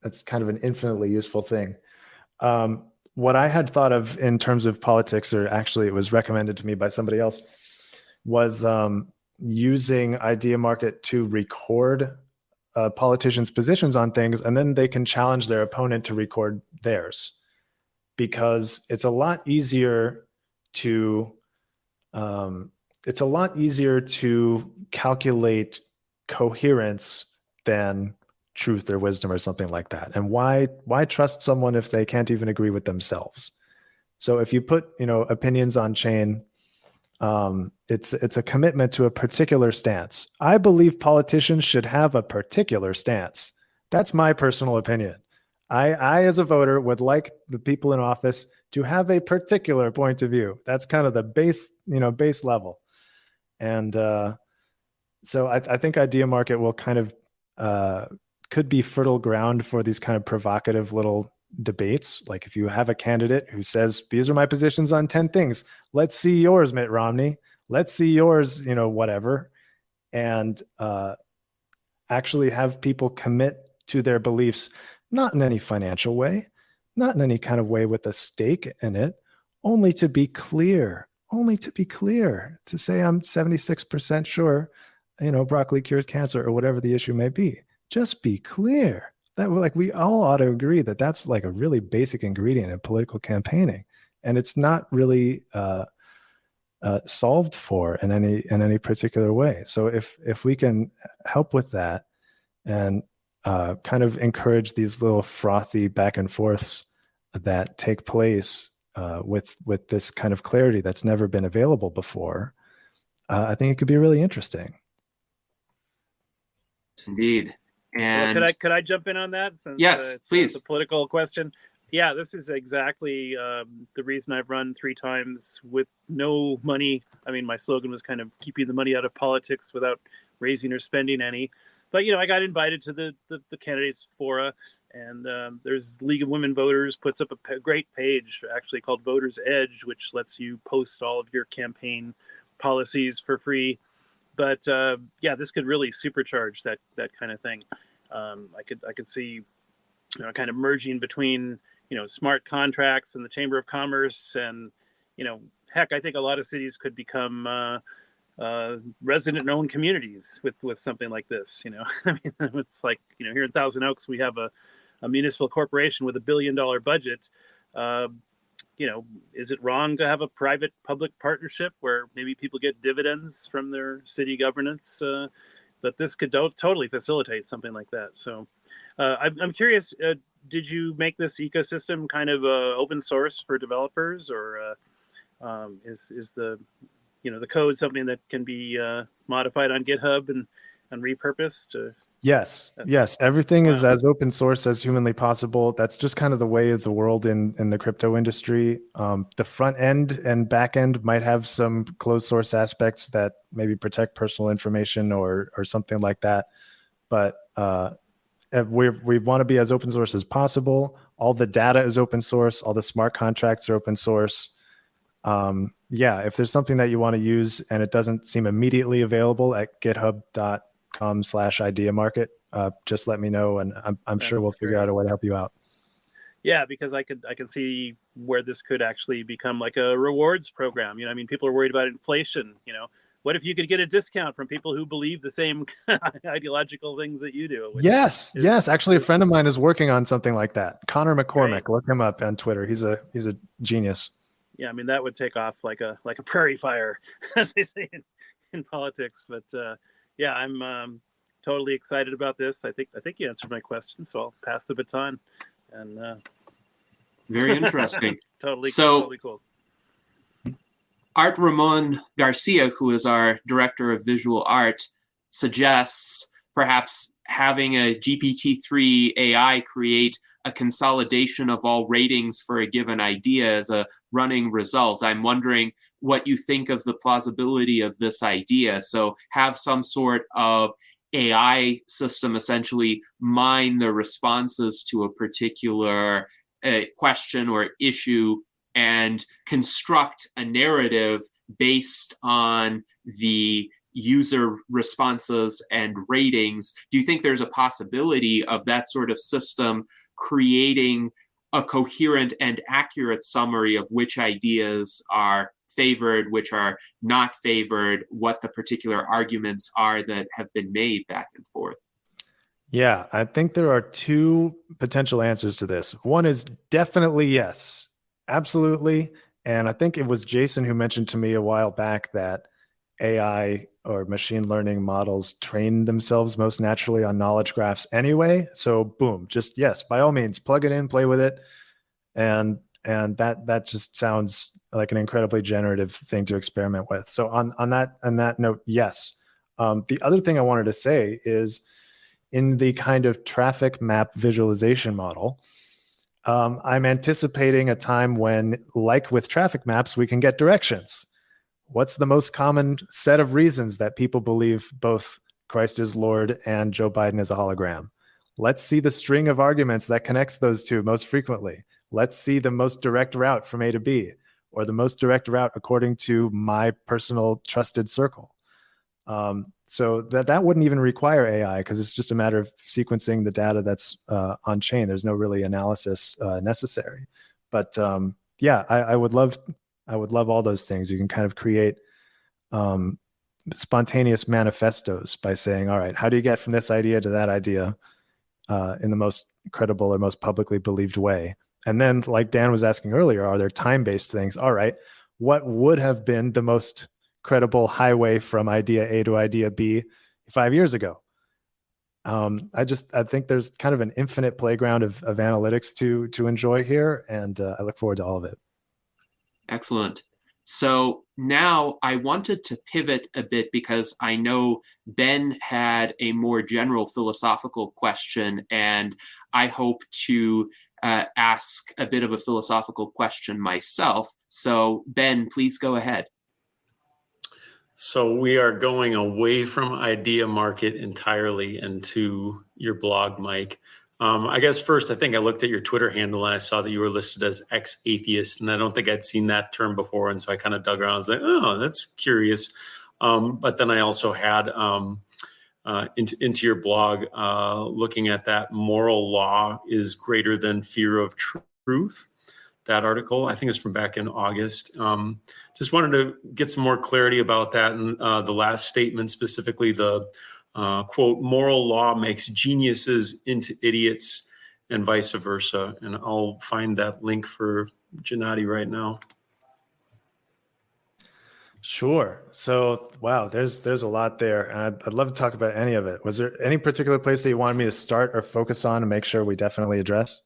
it's kind of an infinitely useful thing. What I had thought of in terms of politics, or actually it was recommended to me by somebody else, was using Idea Market to record politicians' positions on things, and then they can challenge their opponent to record theirs, because it's a lot easier to calculate coherence than truth or wisdom or something like that. And why trust someone if they can't even agree with themselves? So if you put opinions on chain, it's a commitment to a particular stance. I believe politicians should have a particular stance. That's my personal opinion. I as a voter would like the people in office to have a particular point of view. That's kind of the base level. And so I think Idea Market will kind of could be fertile ground for these kind of provocative little debates. Like if you have a candidate who says, these are my positions on 10 things, let's see yours, Mitt Romney, let's see yours, whatever, and actually have people commit to their beliefs, not in any financial way, not in any kind of way with a stake in it, only to be clear, to say I'm 76% sure, broccoli cures cancer or whatever the issue may be. Just be clear. That, like, we all ought to agree that that's like a really basic ingredient in political campaigning, and it's not really solved for in any particular way. So if we can help with that and kind of encourage these little frothy back and forths that take place with this kind of clarity that's never been available before, I think it could be really interesting. Indeed. And well, could I jump in on that? Since, yes, please. It's a political question. Yeah, this is exactly the reason I've run 3 times with no money. I mean, my slogan was kind of keeping the money out of politics without raising or spending any. But, I got invited to the candidates fora, and there's League of Women Voters puts up a great page actually called Voters Edge, which lets you post all of your campaign policies for free. But yeah, this could really supercharge that kind of thing. I could see, kind of merging between, smart contracts and the Chamber of Commerce, and, heck, I think a lot of cities could become resident-owned communities with something like this. I mean, it's like, here in Thousand Oaks, we have a municipal corporation with $1 billion budget. Is it wrong to have a private-public partnership where maybe people get dividends from their city governance? But this could totally facilitate something like that. So I'm curious, did you make this ecosystem kind of open source for developers, or is the the code something that can be modified on GitHub and repurposed? Yes. Everything is Wow. as open source as humanly possible. That's just kind of the way of the world in the crypto industry. The front end and back end might have some closed source aspects that maybe protect personal information or something like that. But we want to be as open source as possible. All the data is open source. All the smart contracts are open source. If there's something that you want to use and it doesn't seem immediately available at github.com/ideamarket, just let me know, and I'm sure we'll figure out a way to help you out. Yeah, because I can see where this could actually become like a rewards program. I mean, people are worried about inflation. What if you could get a discount from people who believe the same ideological things that you do? Yes. Actually, a friend of mine is working on something like that. Connor McCormick, right. Look him up on Twitter. He's a genius. Yeah, I mean, that would take off like a prairie fire, as they say in politics. But yeah, I'm totally excited about this. I think you answered my question, so I'll pass the baton. And very interesting. Totally cool. Art Ramon Garcia, who is our director of visual art, suggests perhaps having a GPT-3 AI create a consolidation of all ratings for a given idea as a running result. I'm wondering what you think of the plausibility of this idea. So have some sort of AI system essentially mine the responses to a particular question or issue and construct a narrative based on the user responses and ratings. Do you think there's a possibility of that sort of system creating a coherent and accurate summary of which ideas are favored, which are not favored, what the particular arguments are that have been made back and forth? Yeah, I think there are two potential answers to this. One is definitely yes, absolutely. And I think it was Jason who mentioned to me a while back that AI or machine learning models train themselves most naturally on knowledge graphs anyway. So boom, just yes, by all means, plug it in, play with it. And that just sounds like an incredibly generative thing to experiment with. So on that note, yes. The other thing I wanted to say is in the kind of traffic map visualization model, I'm anticipating a time when, like with traffic maps, we can get directions. What's the most common set of reasons that people believe both Christ is Lord and Joe Biden is a hologram? Let's see the string of arguments that connects those two most frequently. Let's see the most direct route from A to B, or the most direct route according to my personal trusted circle. So that wouldn't even require AI because it's just a matter of sequencing the data that's on chain. There's no really analysis necessary. But yeah, I would love all those things. You can kind of create spontaneous manifestos by saying, all right, how do you get from this idea to that idea in the most credible or most publicly believed way? And then, like Dan was asking earlier, are there time-based things? All right, what would have been the most credible highway from idea A to idea B 5 years ago? I think there's kind of an infinite playground of analytics to enjoy here, and I look forward to all of it. Excellent. So now I wanted to pivot a bit because I know Ben had a more general philosophical question, and I hope to ask a bit of a philosophical question myself. So Ben, please go ahead. So we are going away from Idea Market entirely into your blog, Mike. I guess first, I think I looked at your Twitter handle and I saw that you were listed as ex-atheist, and I don't think I'd seen that term before. And so I kind of dug around. I was like, oh, that's curious. But then I also had into your blog looking at that moral law is greater than fear of truth. that article. I think it's from back in August. Just wanted to get some more clarity about that. And the last statement, specifically the quote, moral law makes geniuses into idiots and vice versa. And I'll find that link for Gennady right now. Sure. So, wow, there's a lot there. And I'd love to talk about any of it. Was there any particular place that you wanted me to start or focus on to make sure we definitely address?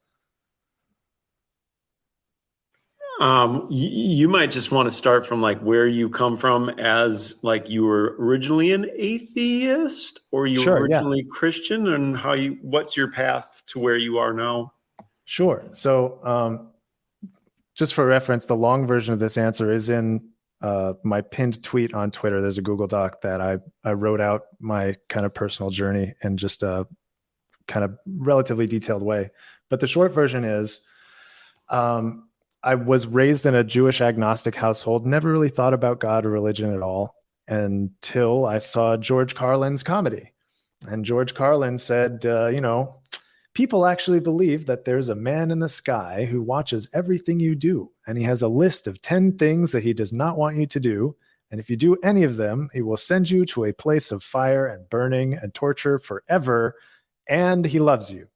You might just want to start from like where you come from, as like you were originally an atheist or you were originally Christian, and what's your path to where you are now? Sure. So just for reference, the long version of this answer is in my pinned tweet on Twitter. There's a Google Doc that I wrote out my kind of personal journey in just a kind of relatively detailed way. But the short version is I was raised in a Jewish agnostic household, never really thought about God or religion at all until I saw George Carlin's comedy. And George Carlin said, people actually believe that there's a man in the sky who watches everything you do. And he has a list of 10 things that he does not want you to do. And if you do any of them, he will send you to a place of fire and burning and torture forever. And he loves you.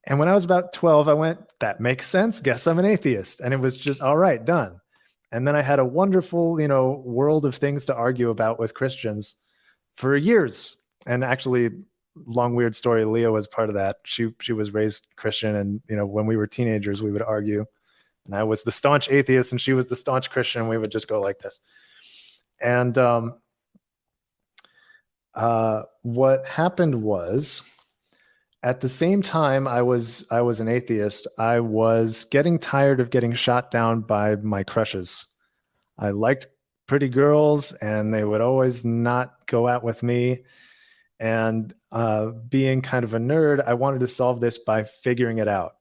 And when I was about 12, I went, that makes sense. Guess I'm an atheist. And it was just, all right, done. And then I had a wonderful, world of things to argue about with Christians for years. And actually, long, weird story, Leah was part of that. She was raised Christian. And, when we were teenagers, we would argue. And I was the staunch atheist and she was the staunch Christian. And we would just go like this. And what happened was, at the same time I was an atheist, I was getting tired of getting shot down by my crushes. I liked pretty girls and they would always not go out with me. And being kind of a nerd, I wanted to solve this by figuring it out.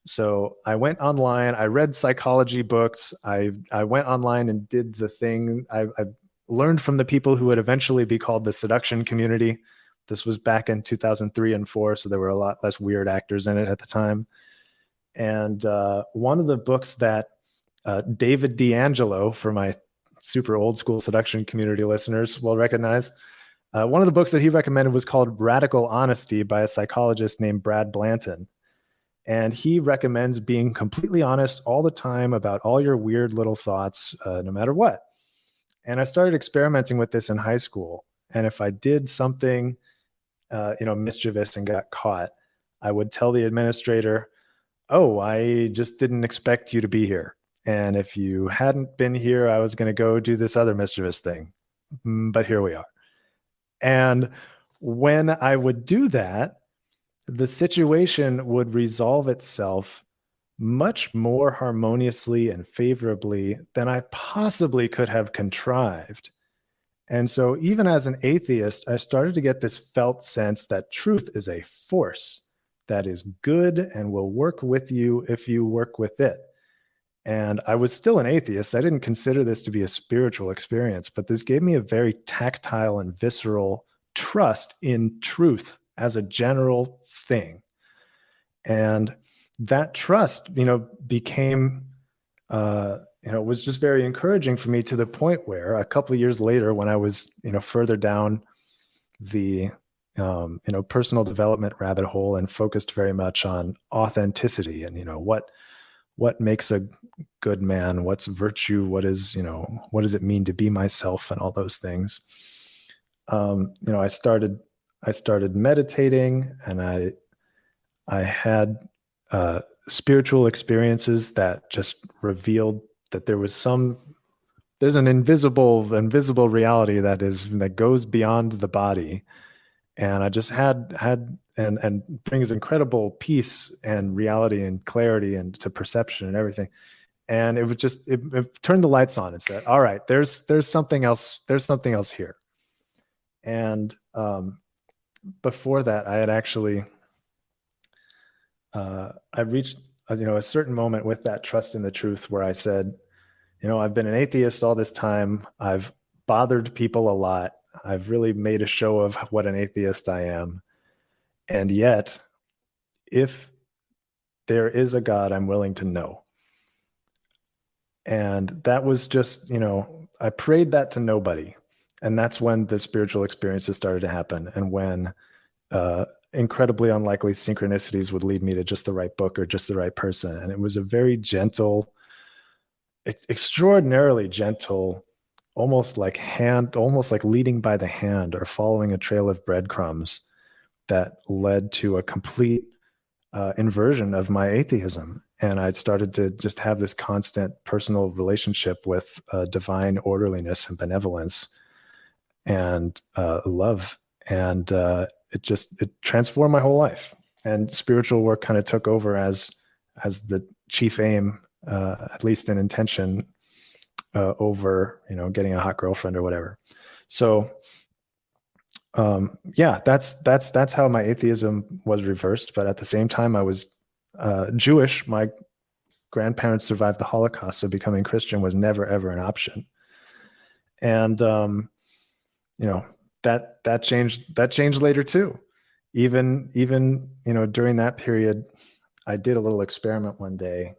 So I went online, I read psychology books, I went online and did the thing. I learned from the people who would eventually be called the seduction community. This was back in 2003 and 4, so there were a lot less weird actors in it at the time. And one of the books that David D'Angelo, for my super old school seduction community listeners, will recognize, one of the books that he recommended was called Radical Honesty by a psychologist named Brad Blanton. And he recommends being completely honest all the time about all your weird little thoughts, no matter what. And I started experimenting with this in high school. And if I did something mischievous and got caught, I would tell the administrator, oh, I just didn't expect you to be here. And if you hadn't been here, I was going to go do this other mischievous thing. But here we are. And when I would do that, the situation would resolve itself much more harmoniously and favorably than I possibly could have contrived. And so even as an atheist, I started to get this felt sense that truth is a force that is good and will work with you if you work with it. And I was still an atheist. I didn't consider this to be a spiritual experience, but this gave me a very tactile and visceral trust in truth as a general thing. And that trust, became was just very encouraging for me, to the point where a couple of years later, when I was, further down the, personal development rabbit hole and focused very much on authenticity and, what makes a good man, what's virtue, what does it mean to be myself, and all those things. I started meditating, and I had spiritual experiences that just revealed that there's an invisible reality that goes beyond the body. And I just had and brings incredible peace and reality and clarity and to perception and everything. And it was just, it turned the lights on and said, all right, there's something else here. And before that, I had actually, I reached, a certain moment with that trust in the truth where I said, I've been an atheist all this time. I've bothered people a lot. I've really made a show of what an atheist I am. And yet, if there is a God, I'm willing to know. And that was just, I prayed that to nobody. And that's when the spiritual experiences started to happen. And when incredibly unlikely synchronicities would lead me to just the right book or just the right person. And it was a very gentle, extraordinarily gentle, almost like leading by the hand or following a trail of breadcrumbs that led to a complete inversion of my atheism. And I started to just have this constant personal relationship with divine orderliness and benevolence and love. And it transformed my whole life. And spiritual work kind of took over as the chief aim, at least in intention, over, getting a hot girlfriend or whatever. So that's how my atheism was reversed. But at the same time, I was Jewish. My grandparents survived the Holocaust, so becoming Christian was never ever an option. And that changed later too. Even during that period, I did a little experiment one day,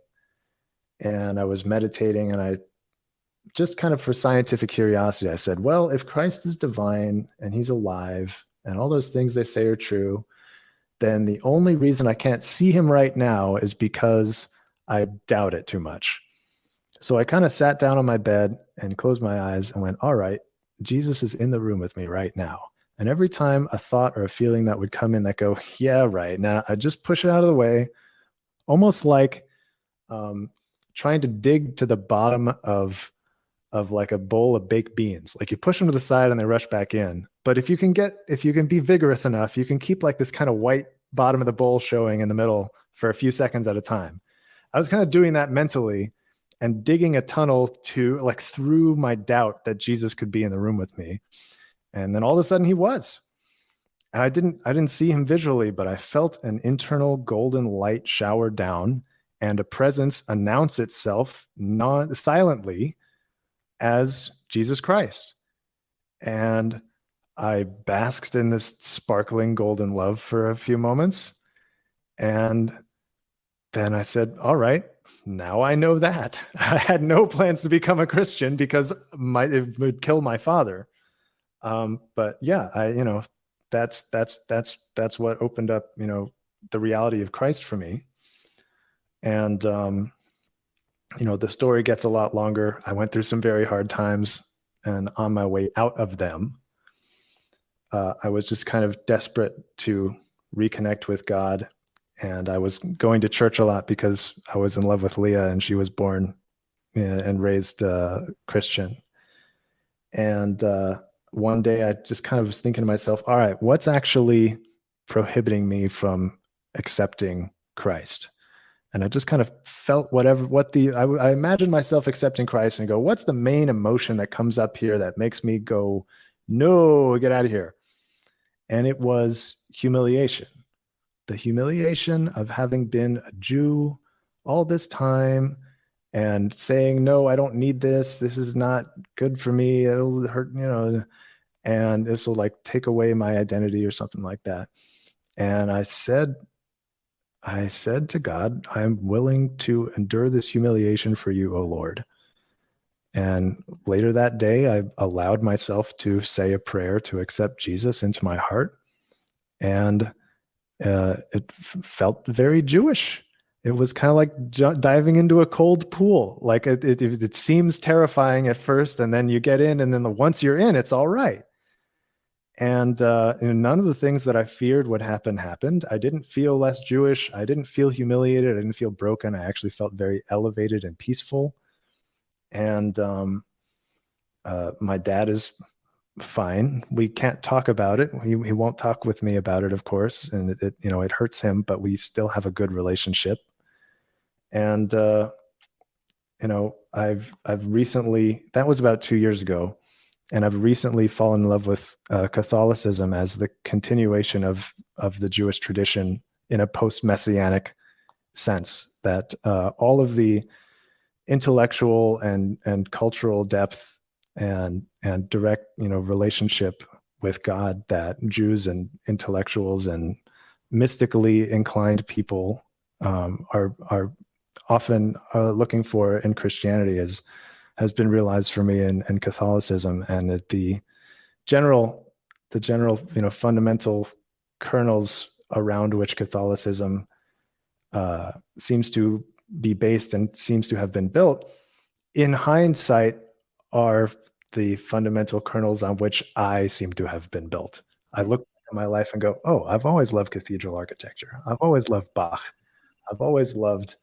and I was meditating, and I just kind of for scientific curiosity, I said, well, if Christ is divine and he's alive and all those things they say are true, then the only reason I can't see him right now is because I doubt it too much. So I kind of sat down on my bed and closed my eyes and went, all right, Jesus is in the room with me right now. And every time a thought or a feeling that would come in that go, yeah, right, now I just push it out of the way, almost like trying to dig to the bottom of like a bowl of baked beans. Like you push them to the side and they rush back in. But if you can be vigorous enough, you can keep like this kind of white bottom of the bowl showing in the middle for a few seconds at a time. I was kind of doing that mentally and digging a tunnel to like through my doubt that Jesus could be in the room with me. And then all of a sudden he was. And I didn't see him visually, but I felt an internal golden light shower down and a presence announce itself silently as Jesus Christ. And I basked in this sparkling golden love for a few moments. And then I said, all right, now I know that. I had no plans to become a Christian because it would kill my father. But yeah, that's what opened up, the reality of Christ for me. And, the story gets a lot longer. I went through some very hard times, and on my way out of them, I was just kind of desperate to reconnect with God. And I was going to church a lot because I was in love with Leah, and she was born and raised Christian. And one day I just kind of was thinking to myself, all right, what's actually prohibiting me from accepting Christ? And I just kind of felt I imagined myself accepting Christ and go, what's the main emotion that comes up here that makes me go, no, get out of here? And it was humiliation. The humiliation of having been a Jew all this time and saying, no, I don't need this. This is not good for me. It'll hurt, and this will like take away my identity or something like that. And I said to God, I'm willing to endure this humiliation for you, O Lord. And later that day, I allowed myself to say a prayer to accept Jesus into my heart. And it felt very Jewish. It was kind of like diving into a cold pool. Like it seems terrifying at first, and then you get in, and then once you're in, it's all right. And none of the things that I feared would happen happened. I didn't feel less Jewish. I didn't feel humiliated. I didn't feel broken. I actually felt very elevated and peaceful. And my dad is fine. We can't talk about it. He won't talk with me about it, of course, and it hurts him, but we still have a good relationship. And I've recently, that was about 2 years ago, and I've recently fallen in love with Catholicism as the continuation of the Jewish tradition in a post-messianic sense, that all of the intellectual and cultural depth and direct relationship with God that Jews and intellectuals and mystically inclined people are often looking for in Christianity has been realized for me in Catholicism, and that the general fundamental kernels around which Catholicism seems to be based and seems to have been built, in hindsight, are the fundamental kernels on which I seem to have been built. I look at my life and go, oh, I've always loved cathedral architecture. I've always loved Bach. I've always loved,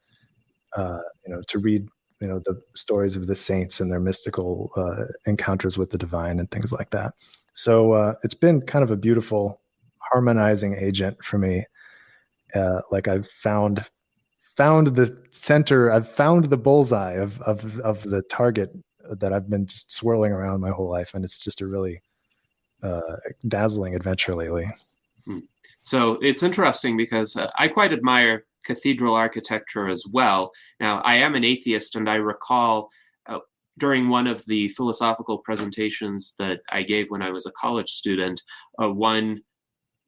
to read, the stories of the saints and their mystical encounters with the divine and things like that. So it's been kind of a beautiful harmonizing agent for me. Like I've found the center. I've found the bullseye of the target that I've been just swirling around my whole life, and it's just a really dazzling adventure lately. So it's interesting because I quite admire cathedral architecture as well. Now, I am an atheist, and I recall during one of the philosophical presentations that I gave when I was a college student, one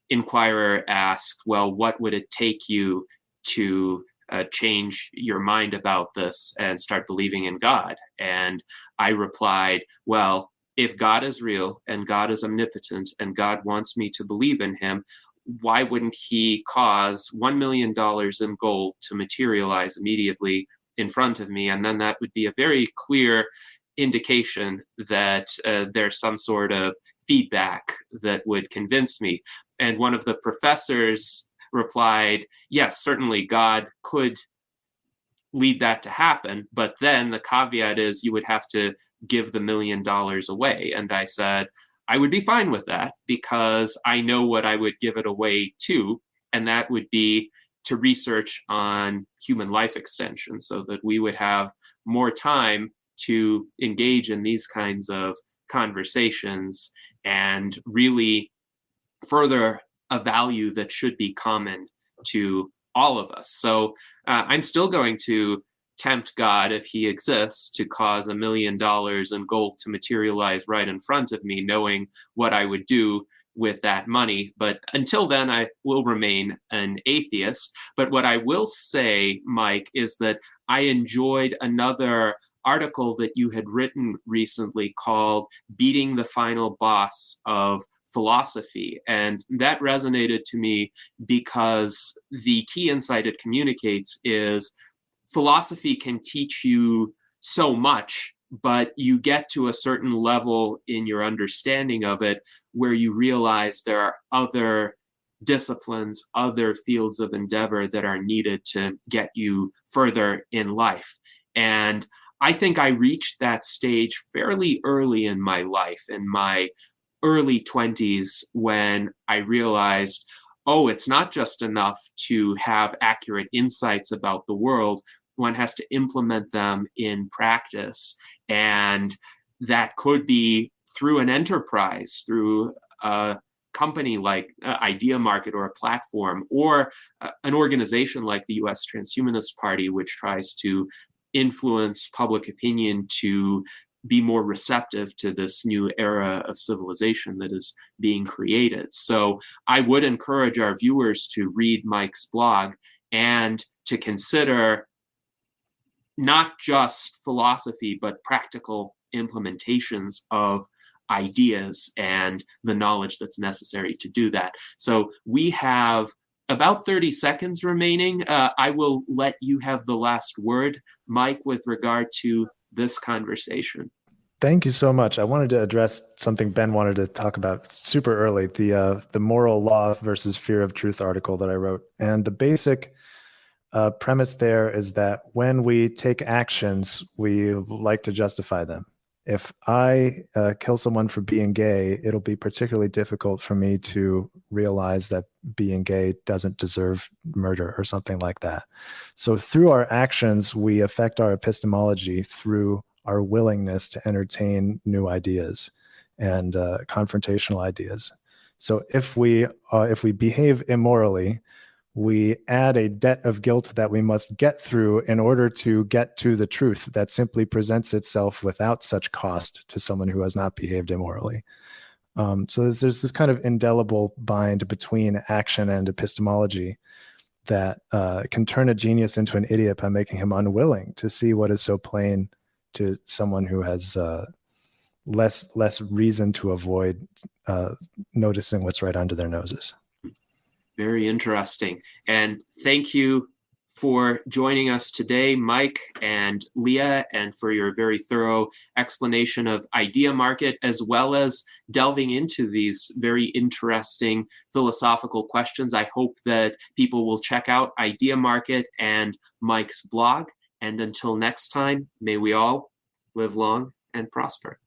inquirer asked, well, what would it take you to change your mind about this and start believing in God? And I replied, well, if God is real and God is omnipotent and God wants me to believe in him, why wouldn't he cause $1 million in gold to materialize immediately in front of me? And then that would be a very clear indication that there's some sort of feedback that would convince me. And one of the professors replied, yes, certainly God could lead that to happen, but then the caveat is you would have to give the $1 million away. And I said, I would be fine with that because I know what I would give it away to, and that would be to research on human life extension so that we would have more time to engage in these kinds of conversations and really further a value that should be common to all of us. So I'm still going to tempt God, if he exists, to cause $1 million in gold to materialize right in front of me, knowing what I would do with that money. But until then, I will remain an atheist. But what I will say, Mike, is that I enjoyed another article that you had written recently called Beating the Final Boss of Philosophy. And that resonated to me because the key insight it communicates is philosophy can teach you so much, but you get to a certain level in your understanding of it where you realize there are other disciplines, other fields of endeavor that are needed to get you further in life. And I think I reached that stage fairly early in my life, in my early 20s, when I realized, oh, it's not just enough to have accurate insights about the world. One has to implement them in practice. And that could be through an enterprise, through a company like Idea Market or a platform, or an organization like the US Transhumanist Party, which tries to influence public opinion to be more receptive to this new era of civilization that is being created. So I would encourage our viewers to read Mike's blog and to consider not just philosophy, but practical implementations of ideas and the knowledge that's necessary to do that. So we have about 30 seconds remaining. I will let you have the last word, Mike, with regard to this conversation. Thank you so much. I wanted to address something Ben wanted to talk about super early, the moral law versus fear of truth article that I wrote. And the basic premise there is that when we take actions, we like to justify them. If I kill someone for being gay, it'll be particularly difficult for me to realize that being gay doesn't deserve murder or something like that. So through our actions, we affect our epistemology through our willingness to entertain new ideas and confrontational ideas. So if we behave immorally, we add a debt of guilt that we must get through in order to get to the truth that simply presents itself without such cost to someone who has not behaved immorally. So there's this kind of indelible bind between action and epistemology. that can turn a genius into an idiot by making him unwilling to see what is so plain to someone who has less reason to avoid noticing what's right under their noses. Very interesting. And thank you for joining us today, Mike and Leah, and for your very thorough explanation of Idea Market, as well as delving into these very interesting philosophical questions. I hope that people will check out Idea Market and Mike's blog. And until next time, may we all live long and prosper.